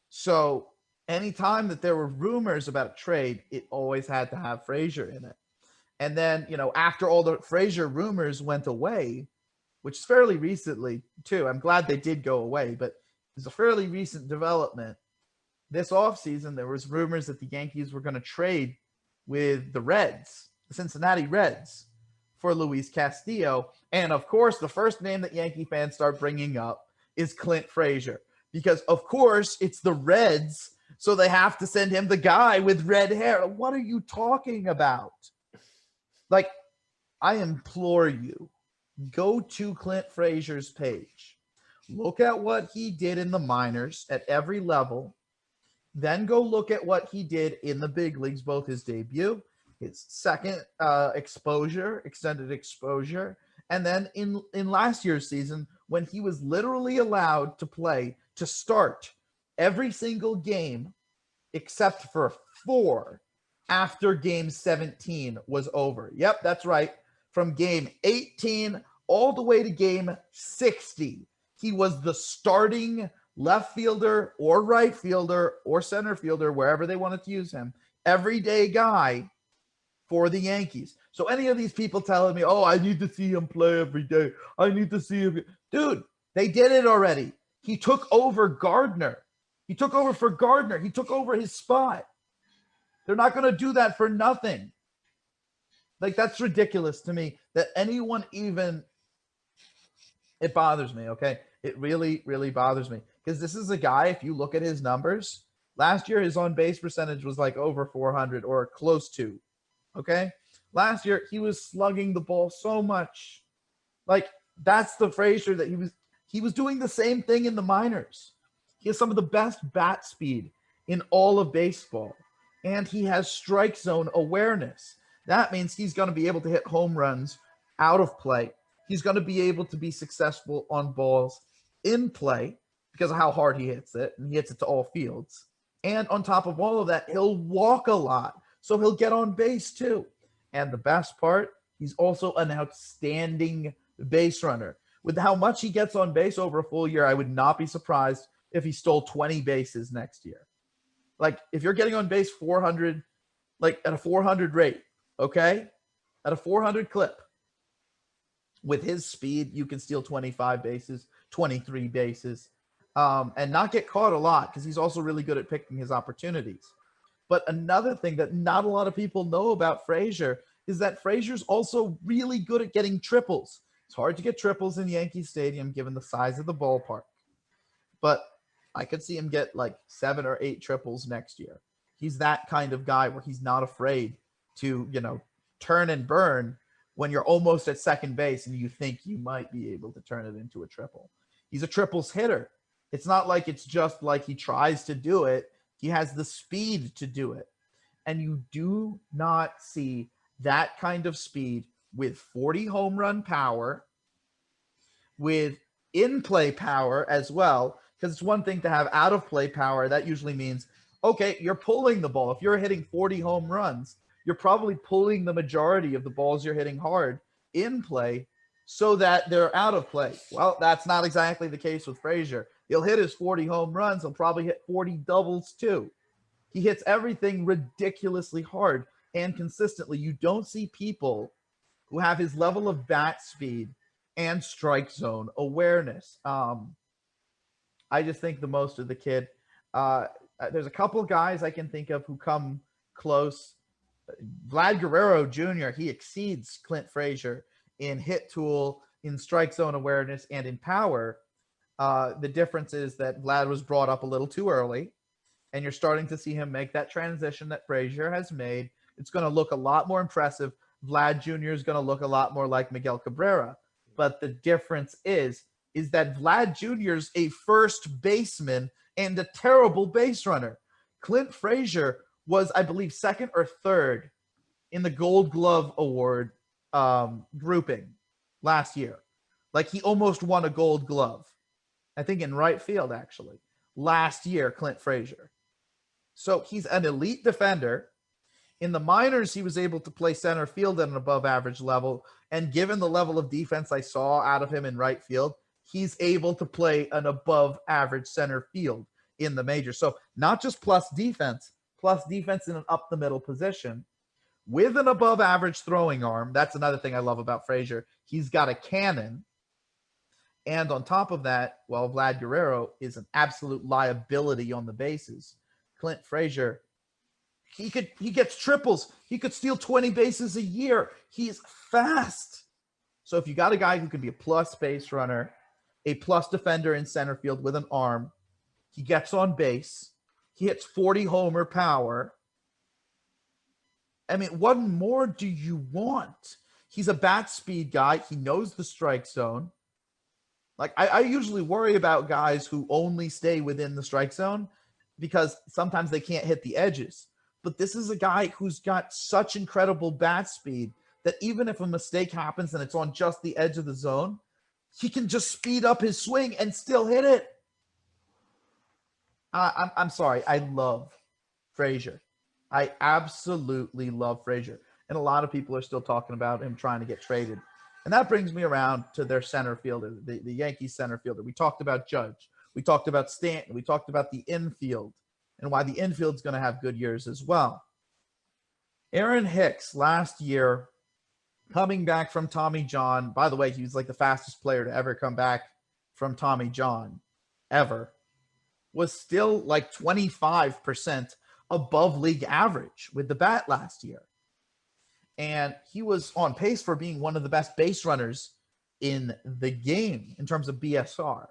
So anytime that there were rumors about a trade, it always had to have Frazier in it. And then, after all the Frazier rumors went away, which is fairly recently too, I'm glad they did go away, but it's a fairly recent development. This offseason, there was rumors that the Yankees were going to trade with the Reds, the Cincinnati Reds, for Luis Castillo. And of course, the first name that Yankee fans start bringing up is Clint Frazier, because of course it's the Reds, so they have to send him the guy with red hair. What are you talking about? Like, I implore you, go to Clint Frazier's page. Look at what he did in the minors at every level. Then go look at what he did in the big leagues, both his debut, his second extended exposure, and then in last year's season when he was literally allowed to start every single game except for 4 after game 17 was over. Yep, that's right. From game 18 all the way to game 60, he was the starting left fielder or right fielder or center fielder, wherever they wanted to use him, everyday guy for the Yankees. So any of these people telling me, oh, I need to see him play every day, I need to see him. Dude, they did it already. He took over Gardner. He took over for Gardner. He took over his spot. They're not going to do that for nothing. Like, that's ridiculous to me that anyone even, it bothers me, okay? It really, really bothers me. Because this is a guy, if you look at his numbers, last year his on-base percentage was like over 400 or close to, okay? Last year he was slugging the ball so much. Like, that's the Frazier that he was doing the same thing in the minors. He has some of the best bat speed in all of baseball. And he has strike zone awareness. That means he's going to be able to hit home runs out of play. He's going to be able to be successful on balls in play because of how hard he hits it, and he hits it to all fields. And on top of all of that, he'll walk a lot, so he'll get on base too. And the best part, he's also an outstanding base runner. With how much he gets on base over a full year, I would not be surprised if he stole 20 bases next year. Like, if you're getting on base 400, like at a 400 rate, okay? At a 400 clip, with his speed, you can steal 25 bases, 23 bases, and not get caught a lot because he's also really good at picking his opportunities. But another thing that not a lot of people know about Frazier is that Frazier's also really good at getting triples. It's hard to get triples in Yankee Stadium given the size of the ballpark. But I could see him get like 7 or 8 triples next year. He's that kind of guy where he's not afraid to, turn and burn when you're almost at second base and you think you might be able to turn it into a triple. He's a triples hitter. It's not like it's just like he tries to do it. He has the speed to do it. And you do not see that kind of speed with 40 home run power, with in-play power as well, because it's one thing to have out-of-play power. That usually means, okay, you're pulling the ball. If you're hitting 40 home runs, you're probably pulling the majority of the balls you're hitting hard in play so that they're out of play. Well, that's not exactly the case with Frazier. He'll hit his 40 home runs. He'll probably hit 40 doubles too. He hits everything ridiculously hard and consistently. You don't see people who have his level of bat speed and strike zone awareness. I just think the most of the kid. There's a couple guys I can think of who come close. Vlad Guerrero Jr., he exceeds Clint Frazier in hit tool, in strike zone awareness, and in power. The difference is that Vlad was brought up a little too early, and you're starting to see him make that transition that Frazier has made. It's going to look a lot more impressive Vlad Jr. is going to look a lot more like Miguel Cabrera. But the difference is that Vlad Jr. is a first baseman and a terrible base runner. Clint Frazier was, I believe, second or third in the Gold Glove Award grouping last year. Like, he almost won a Gold Glove. I think in right field, actually. Last year, Clint Frazier. So he's an elite defender. In the minors, he was able to play center field at an above average level. And given the level of defense I saw out of him in right field, he's able to play an above average center field in the majors. So not just plus defense in an up the middle position with an above average throwing arm. That's another thing I love about Frazier. He's got a cannon. And on top of that, well, Vlad Guerrero is an absolute liability on the bases. Clint Frazier, he gets triples. He could steal 20 bases a year. He's fast. So if you got a guy who can be a plus base runner, a plus defender in center field with an arm, he gets on base, he hits 40 homer power. I mean, what more do you want? He's a bat speed guy. He knows the strike zone. Like, I usually worry about guys who only stay within the strike zone because sometimes they can't hit the edges. But this is a guy who's got such incredible bat speed that even if a mistake happens and it's on just the edge of the zone, he can just speed up his swing and still hit it. I'm sorry. I love Frazier. I absolutely love Frazier. And a lot of people are still talking about him trying to get traded. And that brings me around to their center fielder, the Yankees center fielder. We talked about Judge. We talked about Stanton. We talked about the infield and why the infield's going to have good years as well. Aaron Hicks last year, coming back from Tommy John. By the way, he was like the fastest player to ever come back from Tommy John, ever. Was still like 25% above league average with the bat last year. And he was on pace for being one of the best base runners in the game in terms of BSR.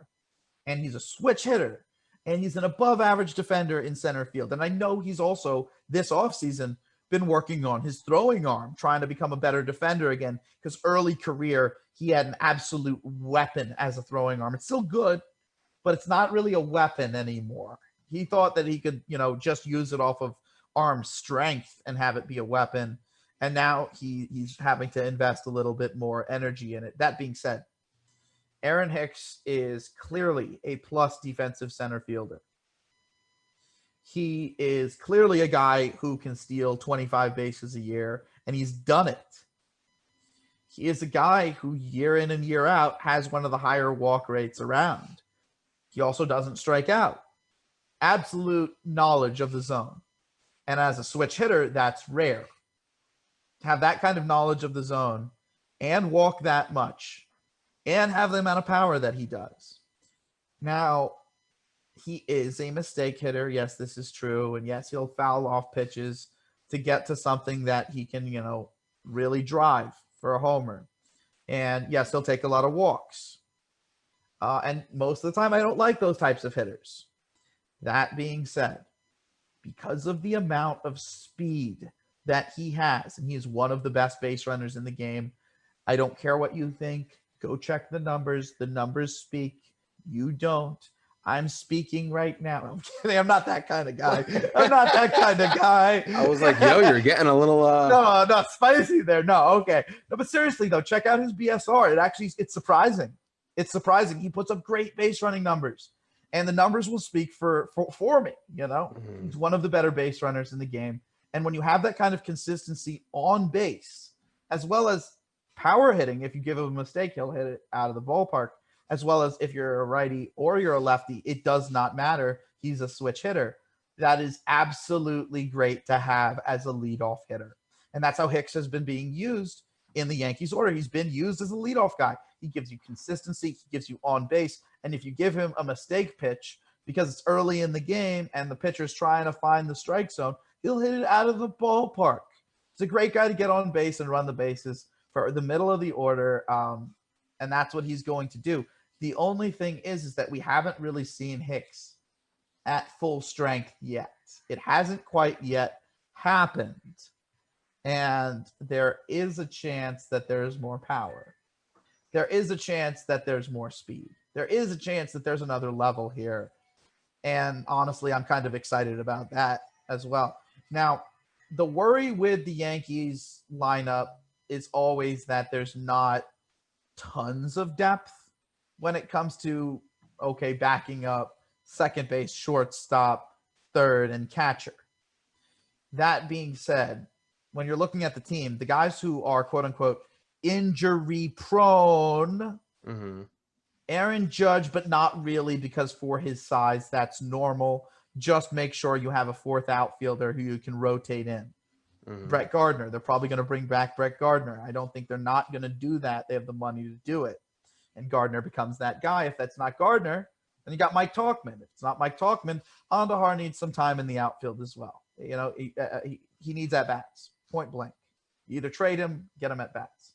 And he's a switch hitter. And he's an above average defender in center field. And I know he's also, this offseason, been working on his throwing arm, trying to become a better defender again. Because early career, he had an absolute weapon as a throwing arm. It's still good, but it's not really a weapon anymore. He thought that he could, just use it off of arm strength and have it be a weapon. And now he's having to invest a little bit more energy in it. That being said, Aaron Hicks is clearly a plus defensive center fielder. He is clearly a guy who can steal 25 bases a year, and he's done it. He is a guy who year in and year out has one of the higher walk rates around. He also doesn't strike out. Absolute knowledge of the zone. And as a switch hitter, that's rare. To have that kind of knowledge of the zone and walk that much and have the amount of power that he does. Now, he is a mistake hitter. Yes, this is true. And yes, he'll foul off pitches to get to something that he can, really drive for a homer. And yes, he'll take a lot of walks. And most of the time, I don't like those types of hitters. That being said, because of the amount of speed that he has, and he is one of the best base runners in the game, I don't care what you think. Go check the numbers. The numbers speak. You don't. I'm speaking right now. I'm kidding. I'm not that kind of guy. I was like, yo, you're getting a little No, spicy there. No, okay. No, but seriously though, check out his BSR. It's surprising. He puts up great base running numbers. And the numbers will speak for me, Mm-hmm. He's one of the better base runners in the game. And when you have that kind of consistency on base, as well as power hitting, if you give him a mistake, he'll hit it out of the ballpark, as well as if you're a righty or you're a lefty, it does not matter. He's a switch hitter. That is absolutely great to have as a leadoff hitter. And that's how Hicks has been being used in the Yankees order. He's been used as a leadoff guy. He gives you consistency. He gives you on base. And if you give him a mistake pitch because it's early in the game and the pitcher's trying to find the strike zone, he'll hit it out of the ballpark. He's a great guy to get on base and run the bases for the middle of the order. And that's what he's going to do. The only thing is that we haven't really seen Hicks at full strength yet. It hasn't quite yet happened. And there is a chance that there's more power. There is a chance that there's more speed. There is a chance that there's another level here. And honestly, I'm kind of excited about that as well. Now, the worry with the Yankees lineup is always that there's not tons of depth when it comes to, okay, backing up second base, shortstop, third, and catcher. That being said, when you're looking at the team, the guys who are quote unquote injury prone, Mm-hmm. Aaron Judge, but not really, because for his size, that's normal. Just make sure you have a fourth outfielder who you can rotate in. Mm-hmm. Brett Gardner, they're probably going to bring back Brett Gardner. I don't think they're not going to do that. They have the money to do it. And Gardner becomes that guy. If that's not Gardner, then you got Mike Tauchman. If it's not Mike Tauchman, Andahar needs some time in the outfield as well. You know, he needs at bats, point blank. You either trade him, get him at bats.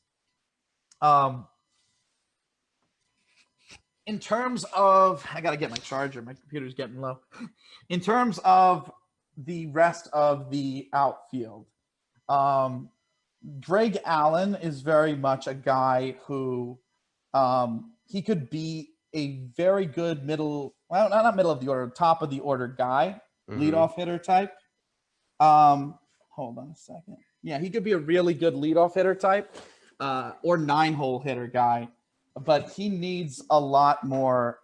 In terms of, I got to get my charger. My computer's getting low. In terms of the rest of the outfield, Greg Allen is very much a guy who he could be a very good middle, well, not middle of the order, top of the order guy, leadoff hitter type. Hold on a second. Yeah, he could be a really good leadoff hitter type, or 9-hole hitter guy, but he needs a lot more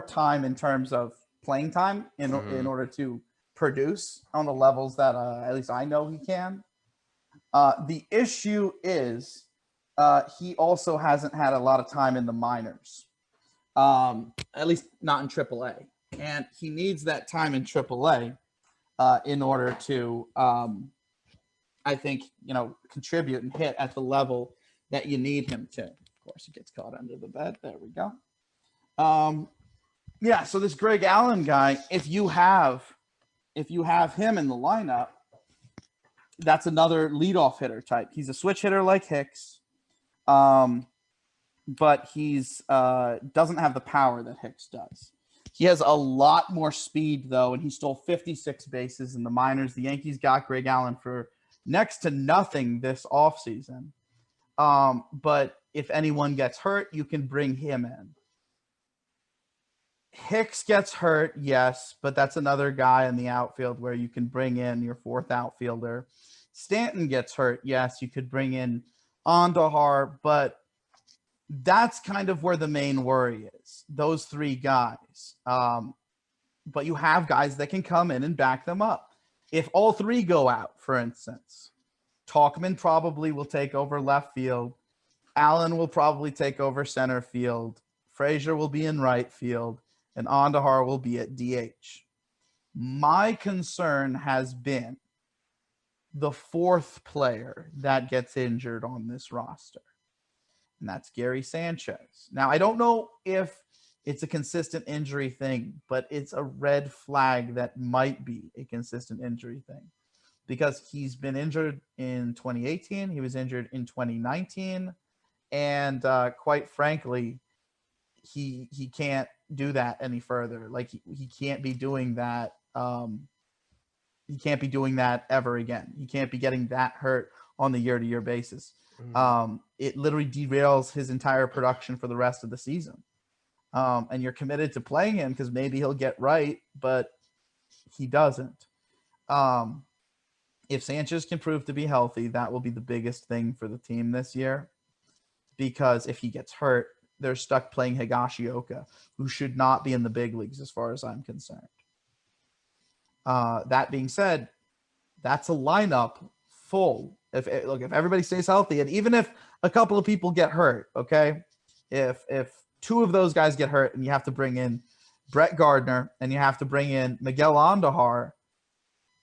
time in terms of playing time in order to produce on the levels that at least I know he can. The issue is he also hasn't had a lot of time in the minors, at least not in AAA, and he needs that time in AAA in order to, I think, contribute and hit at the level that you need him to. Of course, he gets caught under the bed. There we go. Yeah, so this Greg Allen guy, if you have him in the lineup, that's another leadoff hitter type. He's a switch hitter like Hicks, but he's doesn't have the power that Hicks does. He has a lot more speed, though, and he stole 56 bases in the minors. The Yankees got Greg Allen for next to nothing this offseason. But if anyone gets hurt, you can bring him in. Hicks gets hurt, yes, but that's another guy in the outfield where you can bring in your fourth outfielder. Stanton gets hurt, yes, you could bring in Andahar, but that's kind of where the main worry is, those three guys. But you have guys that can come in and back them up. If all three go out, for instance, Tauchman probably will take over left field. Allen will probably take over center field. Frazier will be in right field. And Andahar will be at DH. My concern has been the fourth player that gets injured on this roster, and that's Gary Sanchez. Now, I don't know if it's a consistent injury thing, but it's a red flag that might be a consistent injury thing, because he's been injured in 2018. He was injured in 2019. And quite frankly, he can't do that any further. Like he can't be doing that. He can't be doing that ever again. He can't be getting that hurt on the year-to-year basis. It literally derails his entire production for the rest of the season. And you're committed to playing him because maybe he'll get right, but he doesn't. If Sanchez can prove to be healthy, that will be the biggest thing for the team this year. Because if he gets hurt, they're stuck playing Higashioka, who should not be in the big leagues as far as I'm concerned. That being said, that's a lineup full. If everybody stays healthy, and even if a couple of people get hurt, okay, if two of those guys get hurt and you have to bring in Brett Gardner and you have to bring in Miguel Andahar,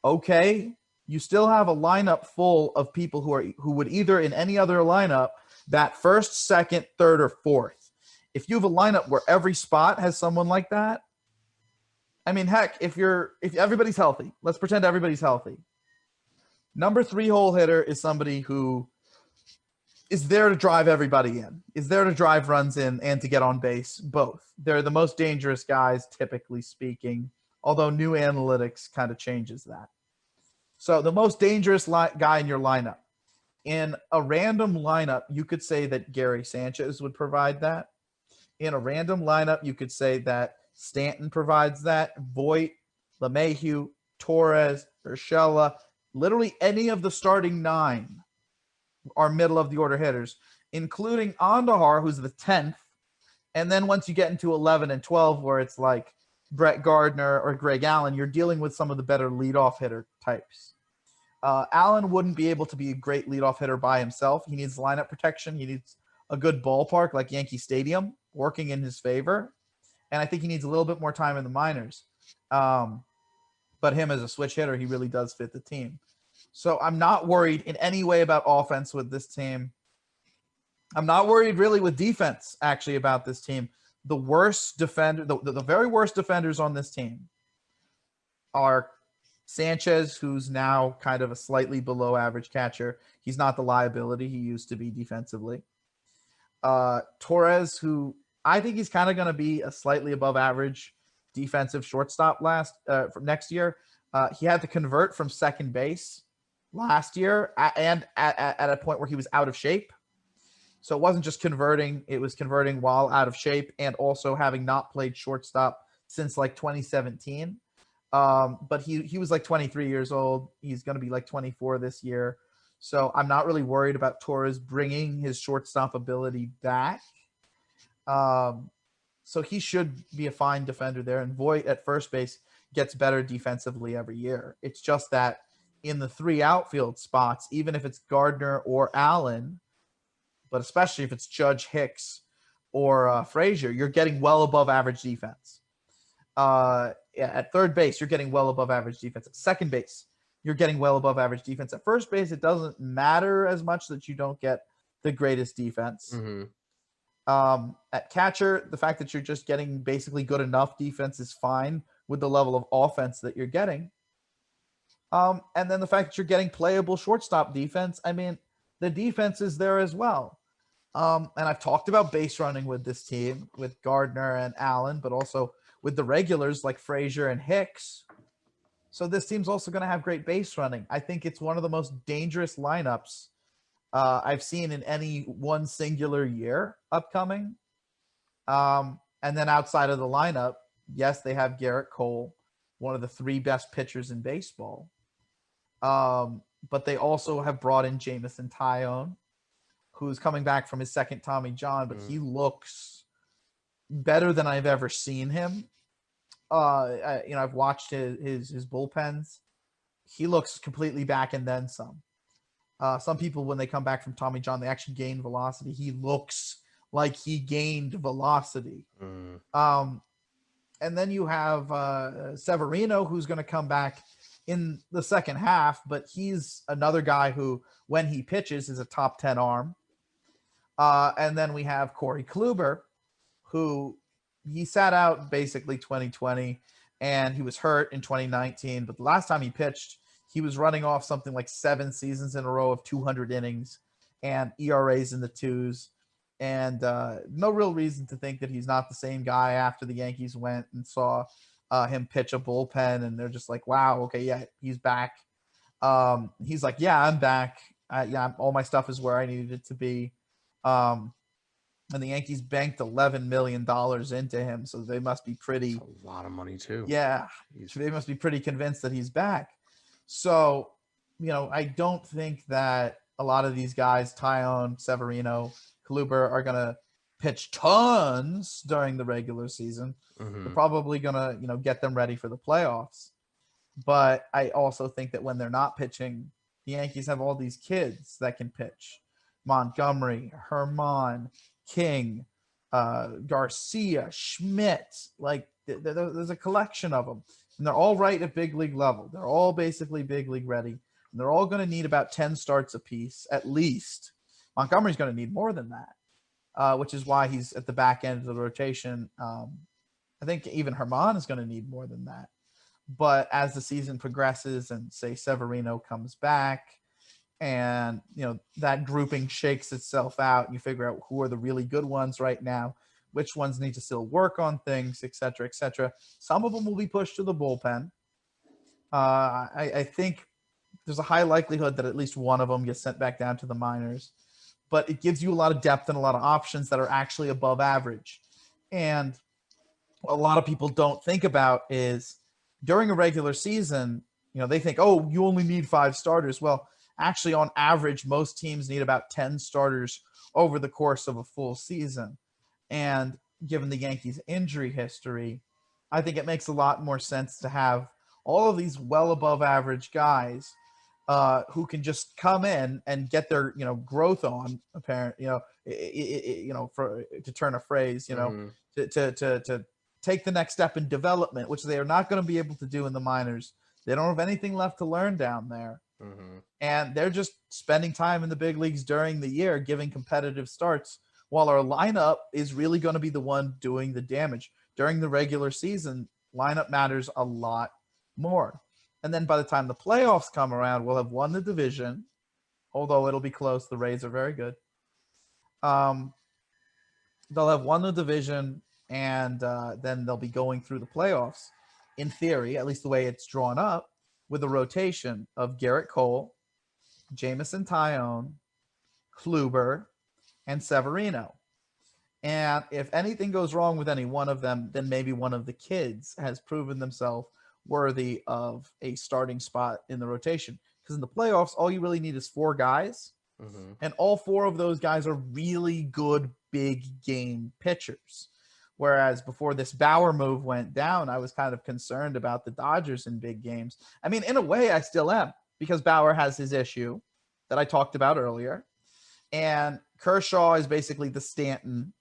okay, you still have a lineup full of people who would either in any other lineup bat first, second, third, or fourth. If you have a lineup where every spot has someone like that, I mean, heck, if everybody's healthy, let's pretend everybody's healthy. Number 3-hole hitter is somebody who is there to drive everybody in, is there to drive runs in and to get on base, both. They're the most dangerous guys, typically speaking, although new analytics kind of changes that. So the most dangerous guy in your lineup. In a random lineup, you could say that Gary Sanchez would provide that. In a random lineup, you could say that Stanton provides that. Voit, LeMahieu, Torres, Urshela, literally any of the starting 9 are middle of the order hitters, including Andahar, who's the 10th. And then once you get into 11 and 12, where it's like Brett Gardner or Greg Allen, you're dealing with some of the better leadoff hitter types. Allen wouldn't be able to be a great leadoff hitter by himself. He needs lineup protection. He needs a good ballpark like Yankee Stadium working in his favor. And I think he needs a little bit more time in the minors. But him as a switch hitter, he really does fit the team. So I'm not worried in any way about offense with this team. I'm not worried really with defense, actually, about this team. The worst defender, the very worst defenders on this team are Sanchez, who's now kind of a slightly below average catcher. He's not the liability he used to be defensively. Torres, who I think he's kind of going to be a slightly above average defensive shortstop for next year. He had to convert from second base last year and at a point where he was out of shape. So it wasn't just converting, it was converting while out of shape and also having not played shortstop since like 2017. But he was like 23 years old. He's going to be like 24 this year. So I'm not really worried about Torres bringing his shortstop ability back. So he should be a fine defender there. And Voit at first base gets better defensively every year. It's just that in the 3 outfield spots, even if it's Gardner or Allen, but especially if it's Judge, Hicks, or Frazier, you're getting well above average defense. At third base, you're getting well above average defense. At second base, you're getting well above average defense. At first base, it doesn't matter as much that you don't get the greatest defense. Mm-hmm. At catcher, the fact that you're just getting basically good enough defense is fine with the level of offense that you're getting. And then the fact that you're getting playable shortstop defense, I mean, the defense is there as well. And I've talked about base running with this team, with Gardner and Allen, but also with the regulars like Frazier and Hicks. So this team's also going to have great base running. I think it's one of the most dangerous lineups I've seen in any one singular year upcoming. And then outside of the lineup, yes, they have Garrett Cole, one of the 3 best pitchers in baseball. But they also have brought in Jamison Tyone, who's coming back from his second Tommy John, but he looks better than I've ever seen him. I've watched his bullpens. He looks completely back and then some. Some people, when they come back from Tommy John, they actually gain velocity. He looks like he gained velocity. And then you have Severino, who's going to come back in the second half, but he's another guy who, when he pitches, is a top 10 arm. And then we have Corey Kluber, who he sat out basically 2020, and he was hurt in 2019. But the last time he pitched, he was running off something like 7 seasons in a row of 200 innings and ERAs in the 2s. And no real reason to think that he's not the same guy after the Yankees went and saw him pitch a bullpen, and they're just like, wow, okay, yeah, he's back. He's like, yeah, I'm back. All my stuff is where I needed it to be. And the Yankees banked $11 million into him, so they must be pretty. That's a lot of money too. Yeah, they must be pretty convinced that he's back. So, I don't think that a lot of these guys, Tyone, Severino, Kluber, are gonna pitch tons during the regular season. Mm-hmm. They're probably gonna, get them ready for the playoffs. But I also think that when they're not pitching, the Yankees have all these kids that can pitch. Montgomery, Herman, King, Garcia, Schmidt. Like, there's a collection of them. And they're all right at big league level. They're all basically big league ready. And they're all going to need about 10 starts apiece, at least. Montgomery's going to need more than that, which is why he's at the back end of the rotation. I think even Herman is going to need more than that. But as the season progresses and, say, Severino comes back, and, that grouping shakes itself out, and you figure out who are the really good ones right now, which ones need to still work on things, et cetera, et cetera. Some of them will be pushed to the bullpen. I think there's a high likelihood that at least one of them gets sent back down to the minors. But it gives you a lot of depth and a lot of options that are actually above average. And a lot of people don't think about is during a regular season, they think, oh, you only need 5 starters. Well, actually, on average, most teams need about 10 starters over the course of a full season. And given the Yankees' injury history, I think it makes a lot more sense to have all of these well above average guys who can just come in and get their growth on. To turn a phrase, to take the next step in development, which they are not going to be able to do in the minors. They don't have anything left to learn down there. And they're just spending time in the big leagues during the year, giving competitive starts, while our lineup is really going to be the one doing the damage. During the regular season, lineup matters a lot more. And then by the time the playoffs come around, we'll have won the division, although it'll be close. The Rays are very good. They'll have won the division, and then they'll be going through the playoffs, in theory, at least the way it's drawn up, with a rotation of Garrett Cole, Jamison Tyone, Kluber, and Severino. And if anything goes wrong with any one of them, then maybe one of the kids has proven themselves worthy of a starting spot in the rotation. Because in the playoffs, all you really need is 4 guys. And all 4 of those guys are really good big game pitchers. Whereas before this Bauer move went down, I was kind of concerned about the Dodgers in big games. I mean, in a way, I still am, because Bauer has his issue that I talked about earlier. And Kershaw is basically the Stanton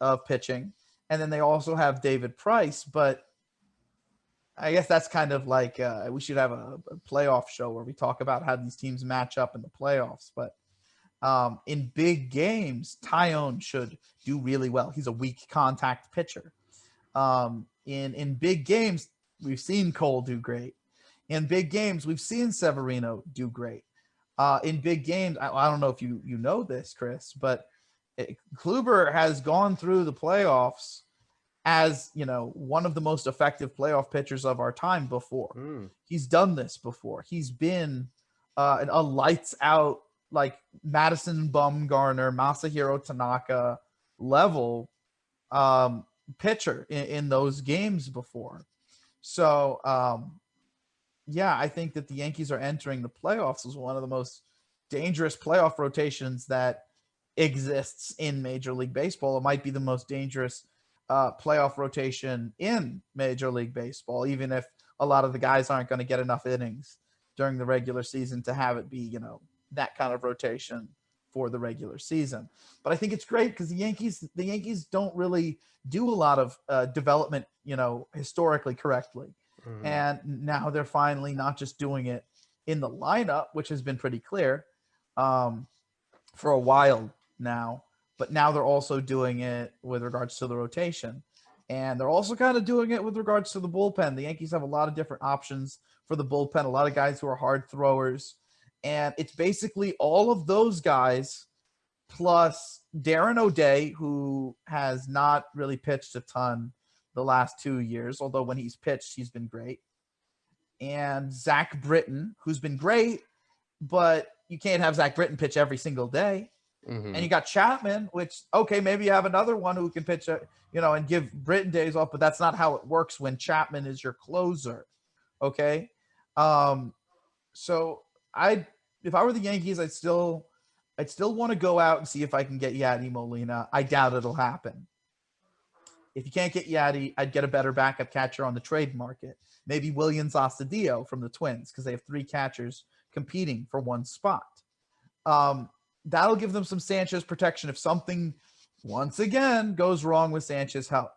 of pitching. And then they also have David Price. But I guess that's kind of like we should have a playoff show where we talk about how these teams match up in the playoffs. But in big games, Tyone should do really well. He's a weak contact pitcher. In big games, we've seen Cole do great. In big games, we've seen Severino do great. In big games, I don't know if you know this, Chris, but Kluber has gone through the playoffs as one of the most effective playoff pitchers of our time before. He's done this before. He's been a lights out, like Madison Bumgarner, Masahiro Tanaka level pitcher in those games before. So I think that the Yankees are entering the playoffs as one of the most dangerous playoff rotations that exists in Major League Baseball. It might be the most dangerous playoff rotation in Major League Baseball, even if a lot of the guys aren't going to get enough innings during the regular season to have it be, that kind of rotation for the regular season. But I think it's great because the Yankees don't really do a lot of development, historically correctly. And now they're finally not just doing it in the lineup, which has been pretty clear for a while now, but now they're also doing it with regards to the rotation. And they're also kind of doing it with regards to the bullpen. The Yankees have a lot of different options for the bullpen, a lot of guys who are hard throwers. And it's basically all of those guys plus Darren O'Day, who has not really pitched a ton the last 2 years, although when he's pitched, he's been great. And Zach Britton, who's been great, but you can't have Zach Britton pitch every single day. And you got Chapman, which, okay, maybe you have another one who can pitch, and give Britton days off, but that's not how it works when Chapman is your closer. Okay. So if I were the Yankees, I'd still want to go out and see if I can get Yadi Molina. I doubt it'll happen. If you can't get Yadi, I'd get a better backup catcher on the trade market. Maybe Williams Astudillo from the Twins, because they have 3 catchers competing for one spot. That'll give them some Sanchez protection if something, once again, goes wrong with Sanchez's health.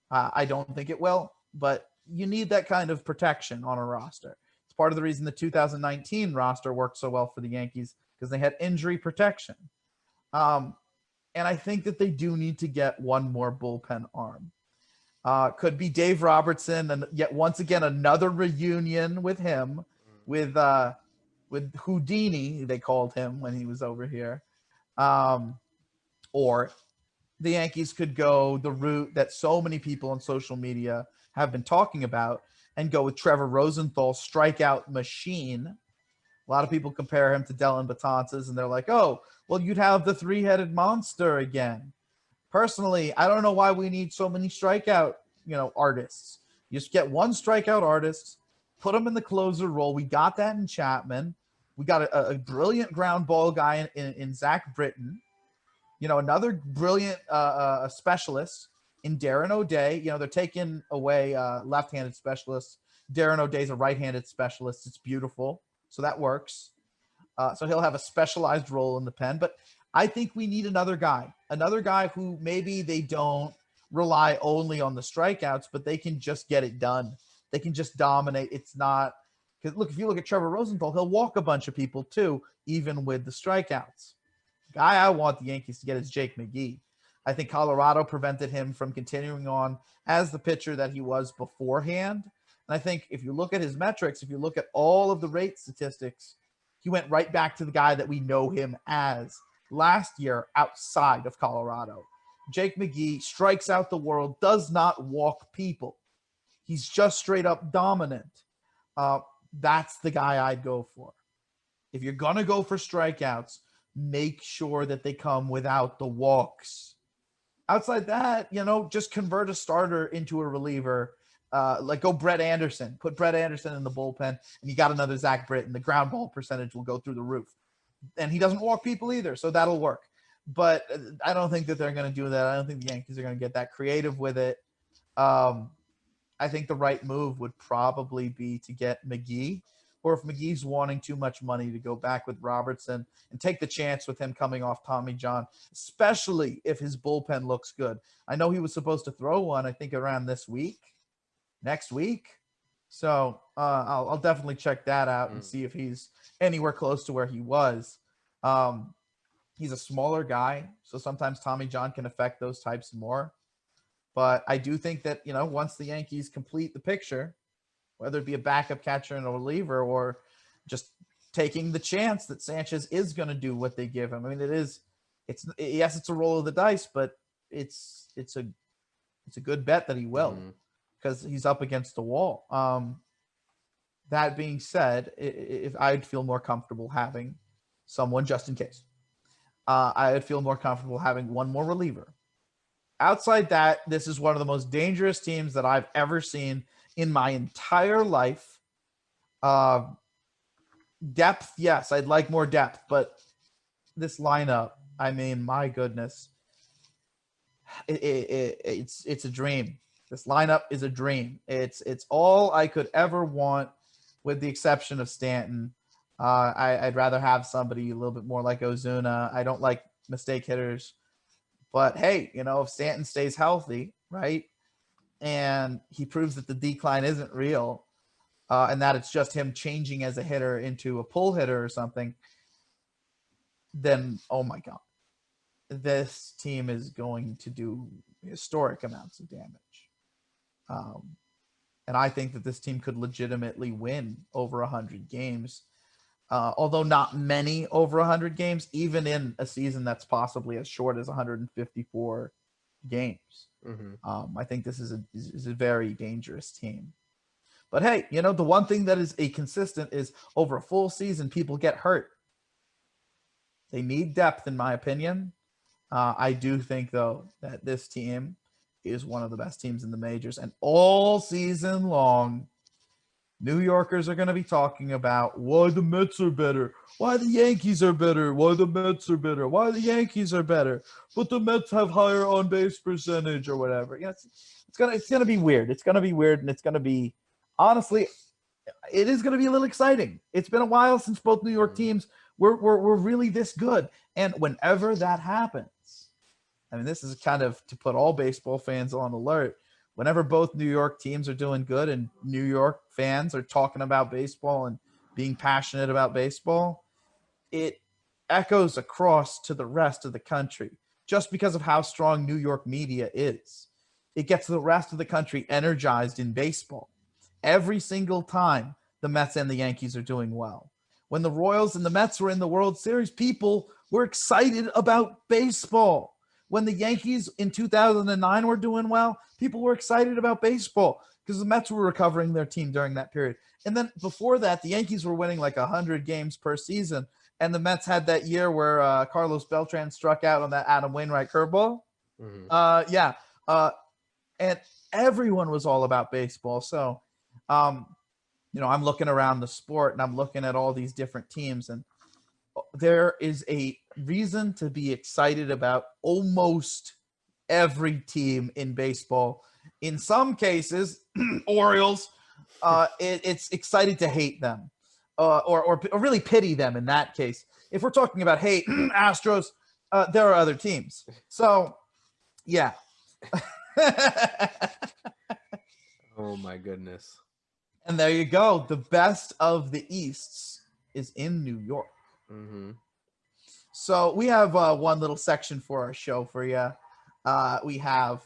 I don't think it will, but you need that kind of protection on a roster. It's part of the reason the 2019 roster worked so well for the Yankees, because they had injury protection. And I think that they do need to get one more bullpen arm. Could be Dave Robertson, and yet once again another reunion with him, with Houdini, they called him when he was over here. Or the Yankees could go the route that so many people on social media have been talking about and go with Trevor Rosenthal, strikeout machine, A lot of people compare him to Dellin Betances, and they're like, oh, well, you'd have the three-headed monster again. Personally, I don't know why we need so many strikeout, artists. You just get one strikeout artist, put him in the closer role. We got that in Chapman. We got a brilliant ground ball guy in Zach Britton. Another brilliant specialist in Darren O'Day. They're taking away left-handed specialists. Darren O'Day's a right-handed specialist. It's beautiful. So that works. So he'll have a specialized role in the pen. But I think we need another guy who maybe they don't rely only on the strikeouts, but they can just get it done. They can just dominate. It's not – because, look, if you look at Trevor Rosenthal, he'll walk a bunch of people too, even with the strikeouts. The guy I want the Yankees to get is Jake McGee. I think Colorado prevented him from continuing on as the pitcher that he was beforehand. And I think if you look at his metrics, if you look at all of the rate statistics, he went right back to the guy that we know him as last year outside of Colorado. Jake McGee strikes out the world, does not walk people. He's just straight up dominant. That's the guy I'd go for. If you're going to go for strikeouts, make sure that they come without the walks. Outside that, just convert a starter into a reliever. Like go Brett Anderson. Put Brett Anderson in the bullpen, and you got another Zach Britton. The ground ball percentage will go through the roof. And he doesn't walk people either, so that'll work. But I don't think that they're going to do that. I don't think the Yankees are going to get that creative with it. I think the right move would probably be to get McGee, or if McGee's wanting too much money, to go back with Robertson and take the chance with him coming off Tommy John, especially if his bullpen looks good. I know he was supposed to throw one, I think, around next week. So I'll definitely check that out and see if he's anywhere close to where he was. He's a smaller guy, so sometimes Tommy John can affect those types more. But I do think that, once the Yankees complete the picture, whether it be a backup catcher and a reliever or just taking the chance that Sanchez is going to do what they give him. I mean, it's a roll of the dice, but it's a good bet that he will, because he's up against the wall. That being said, if I'd feel more comfortable having someone just in case, I would feel more comfortable having one more reliever. Outside that, this is one of the most dangerous teams that I've ever seen in my entire life. Depth, yes, I'd like more depth, but this lineup, I mean, my goodness, it's a dream. This lineup is a dream. It's all I could ever want, with the exception of Stanton. I'd rather have somebody a little bit more like Ozuna. I don't like mistake hitters. But, hey, if Stanton stays healthy, right, and he proves that the decline isn't real, and that it's just him changing as a hitter into a pull hitter or something, then, oh, my God, this team is going to do historic amounts of damage. And I think that this team could legitimately win over 100 games. Although not many over 100 games, even in a season that's possibly as short as 154 games. I think this is a very dangerous team. But hey, the one thing that is a consistent is over a full season, people get hurt. They need depth, in my opinion. I do think, though, that this team is one of the best teams in the majors. And all season long, New Yorkers are going to be talking about why the Mets are better, why the Yankees are better, why the Mets are better, why the Yankees are better, but the Mets have higher on-base percentage or whatever. It's gonna be weird. It's going to be weird, and it's going to be, honestly, it is going to be a little exciting. It's been a while since both New York teams were really this good. And whenever that happens, I mean, this is kind of to put all baseball fans on alert. Whenever both New York teams are doing good and New York fans are talking about baseball and being passionate about baseball, it echoes across to the rest of the country just because of how strong New York media is. It gets the rest of the country energized in baseball. Every single time the Mets and the Yankees are doing well. When the Royals and the Mets were in the World Series, people were excited about baseball. When the Yankees in 2009 were doing well, people were excited about baseball. because the Mets were recovering their team during that period. And then before that, the Yankees were winning like 100 games per season. And the Mets had that year where Carlos Beltran struck out on that Adam Wainwright curveball. Yeah. And everyone was all about baseball. So, I'm looking around the sport and I'm looking at all these different teams, and there is a reason to be excited about almost every team in baseball. In some cases, Orioles, it's excited to hate them, or really pity them in that case. If we're talking about hate, Astros, there are other teams. So, yeah. Oh my goodness. And there you go. The best of the Easts is in New York. Mm-hmm. So we have one little section for our show for you. We have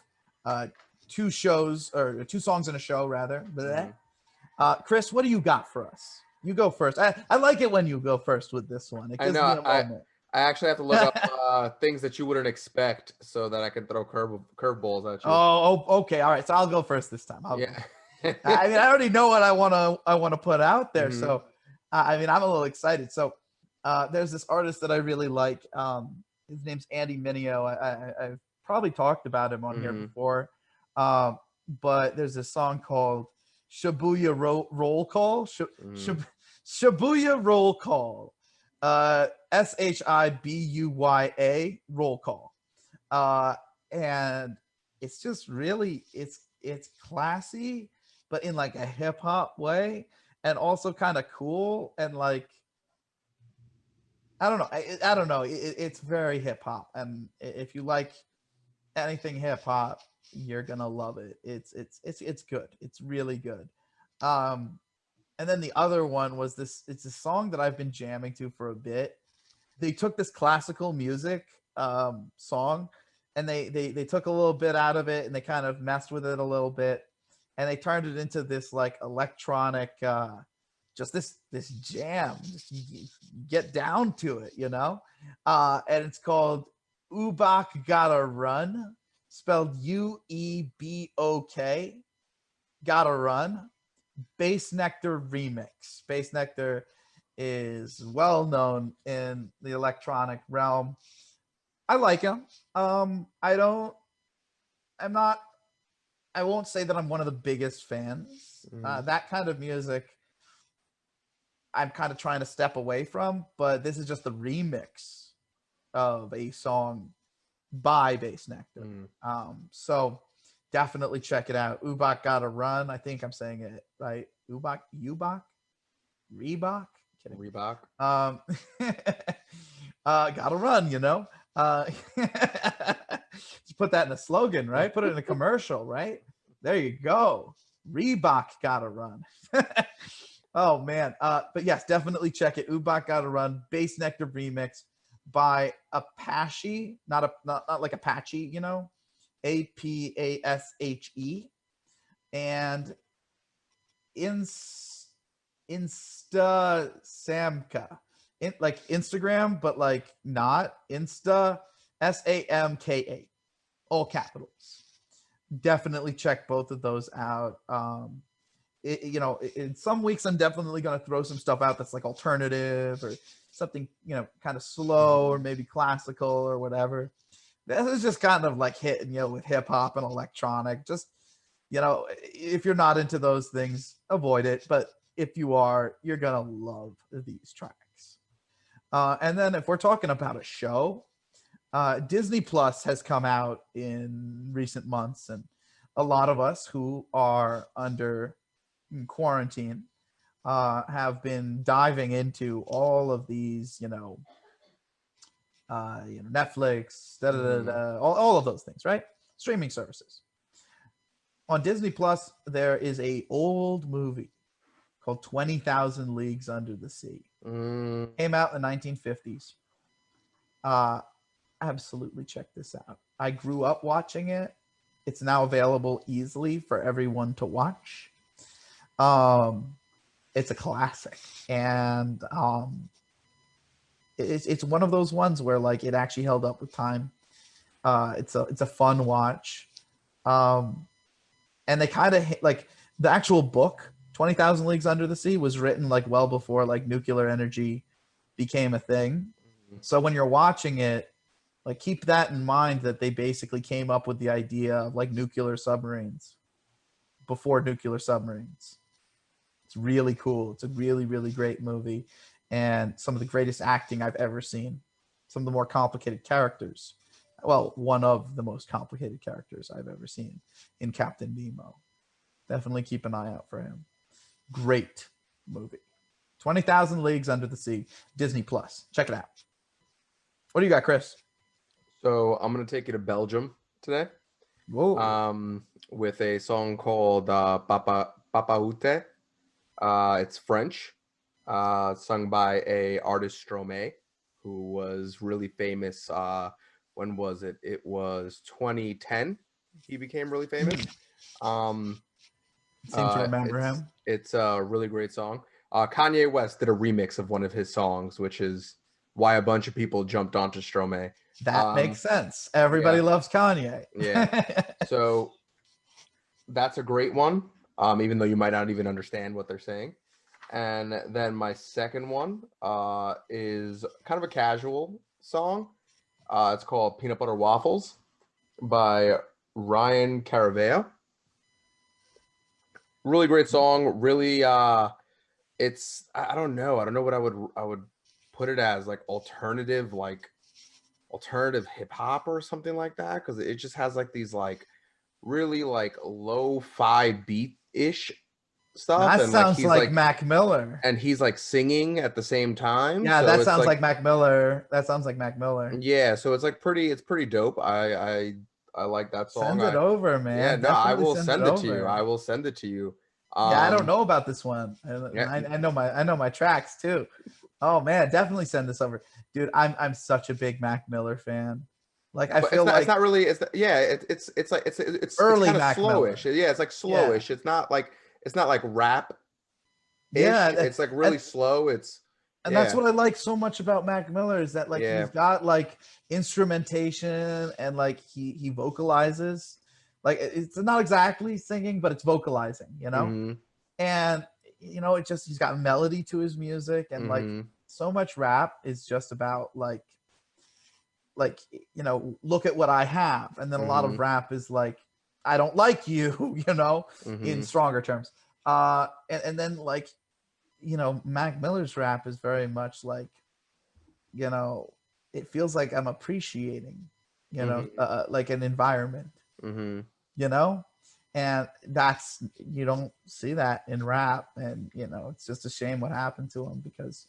two songs in a show, rather. Mm-hmm. Chris, what do you got for us? You go first. I like it when you go first with this one. It gives me a moment. I actually have to look up things that you wouldn't expect so that I can throw curveballs at you. Oh, okay. All right. So I'll go first this time. Yeah. I mean, I already know what I want to put out there. Mm-hmm. So, I'm a little excited. So, there's this artist that I really like. His name's Andy Mineo. I've probably talked about him on here before. But there's this song called Shibuya Roll Call. Shibuya Roll Call. SHIBUYA Roll Call. And it's just really, it's classy, but in like a hip hop way, and also kind of cool, and like, I don't know. It's very hip hop, and if you like anything hip hop, you're gonna love it. It's good. It's really good. And then the other one was this. It's a song that I've been jamming to for a bit. They took this classical music song, and they took a little bit out of it, and they kind of messed with it a little bit, and they turned it into this like electronic, just this jam. Just get down to it, and it's called Ubok Gotta Run, spelled UEBOK, Gotta Run. Bass Nectar remix. Bass Nectar is well known in the electronic realm. I like him. I won't say that I'm one of the biggest fans. That kind of music I'm kind of trying to step away from, but this is just the remix of a song by Bass Nectar. So definitely check it out. Ubok Gotta Run. I think I'm saying it right. Ubok? Reebok? Reebok. Gotta run, Just put that in a slogan, right? Put it in a commercial, right? There you go. Reebok Gotta Run. Oh man. But yes, definitely check it. Ubok Gotta Run, Bass Nectar remix by Apache, not like Apache, APASHE, and Insta Samka, like Instagram, but like not Insta, SAMKA, all capitals. Definitely check both of those out. In some weeks I'm definitely going to throw some stuff out that's like alternative or something, kind of slow or maybe classical or whatever. This is just kind of like hitting you with hip hop and electronic. Just, if you're not into those things, avoid it. But if you are, you're going to love these tracks. And then if we're talking about a show, Disney Plus has come out in recent months. And a lot of us who are under quarantine have been diving into all of these, Netflix, all of those things, right? Streaming services. On Disney Plus, there is a old movie called 20,000 Leagues Under the Sea. Came out in the 1950s. Absolutely check this out. I grew up watching it. It's now available easily for everyone to watch. It's a classic, and it's one of those ones where like it actually held up with time. It's a fun watch, and they kind of like the actual book 20,000 Leagues Under the Sea was written like well before like nuclear energy became a thing. So when you're watching it, like keep that in mind that they basically came up with the idea of like nuclear submarines before nuclear submarines. It's really cool. It's a really, really great movie and some of the greatest acting I've ever seen. Some of the more complicated characters. Well, one of the most complicated characters I've ever seen in Captain Nemo. Definitely keep an eye out for him. Great movie. 20,000 Leagues Under the Sea, Disney Plus. Check it out. What do you got, Chris? So I'm gonna take you to Belgium today. Whoa. With a song called Papa Ute. It's French, sung by a artist Stromae, who was really famous. When was it? It was 2010. He became really famous. Seem to remember him. It's a really great song. Kanye West did a remix of one of his songs, which is why a bunch of people jumped onto Stromae. That makes sense. Everybody loves Kanye. Yeah. So that's a great one, even though you might not even understand what they're saying. And then my second one is kind of a casual song. It's called Peanut Butter Waffles by Ryan Caraveo. Really great song. Really, it's I don't know what I would put it as, like alternative hip hop or something like that, because it just has like these like really like lo-fi beat-ish stuff. That and sounds he's like Mac Miller. And he's like singing at the same time. Yeah, so that it's sounds like Mac Miller. That sounds like Mac Miller. Yeah, so it's like it's pretty dope. I like that song. Send it over, man. Yeah, no, I will send it to you. over. I will send it to you. Yeah, I don't know about this one. I know my tracks too. Oh man, definitely send this over, dude. I'm such a big Mac Miller fan. Like I feel like it's not really. It's like it's early kind of Mac slowish. Miller. Yeah, it's like slowish. Yeah. It's not like rap. Yeah, it's like really slow. And that's what I like so much about Mac Miller is that like he's got like instrumentation and like he vocalizes. Like it's not exactly singing, but it's vocalizing, you know? Mm-hmm. And you know, he's got melody to his music, and like so much rap is just about like you know, look at what I have. And then a lot of rap is like, I don't like you, you know, in stronger terms. And then like, you know, Mac Miller's rap is very much like, you know, it feels like I'm appreciating, you know, like an environment, you know, and you don't see that in rap. And, you know, it's just a shame what happened to him, because,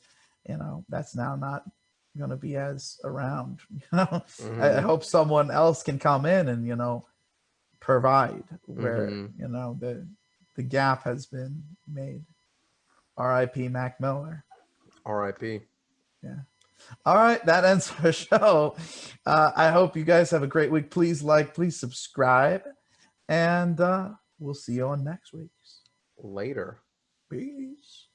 you know, that's now not going to be as around, you know. I hope someone else can come in and, you know, provide where, you know, the gap has been made. R.I.P. Mac Miller. R.I.P. Yeah. All right, that ends our show. I hope you guys have a great week. Please please subscribe, and we'll see you on next week's. Later. Peace.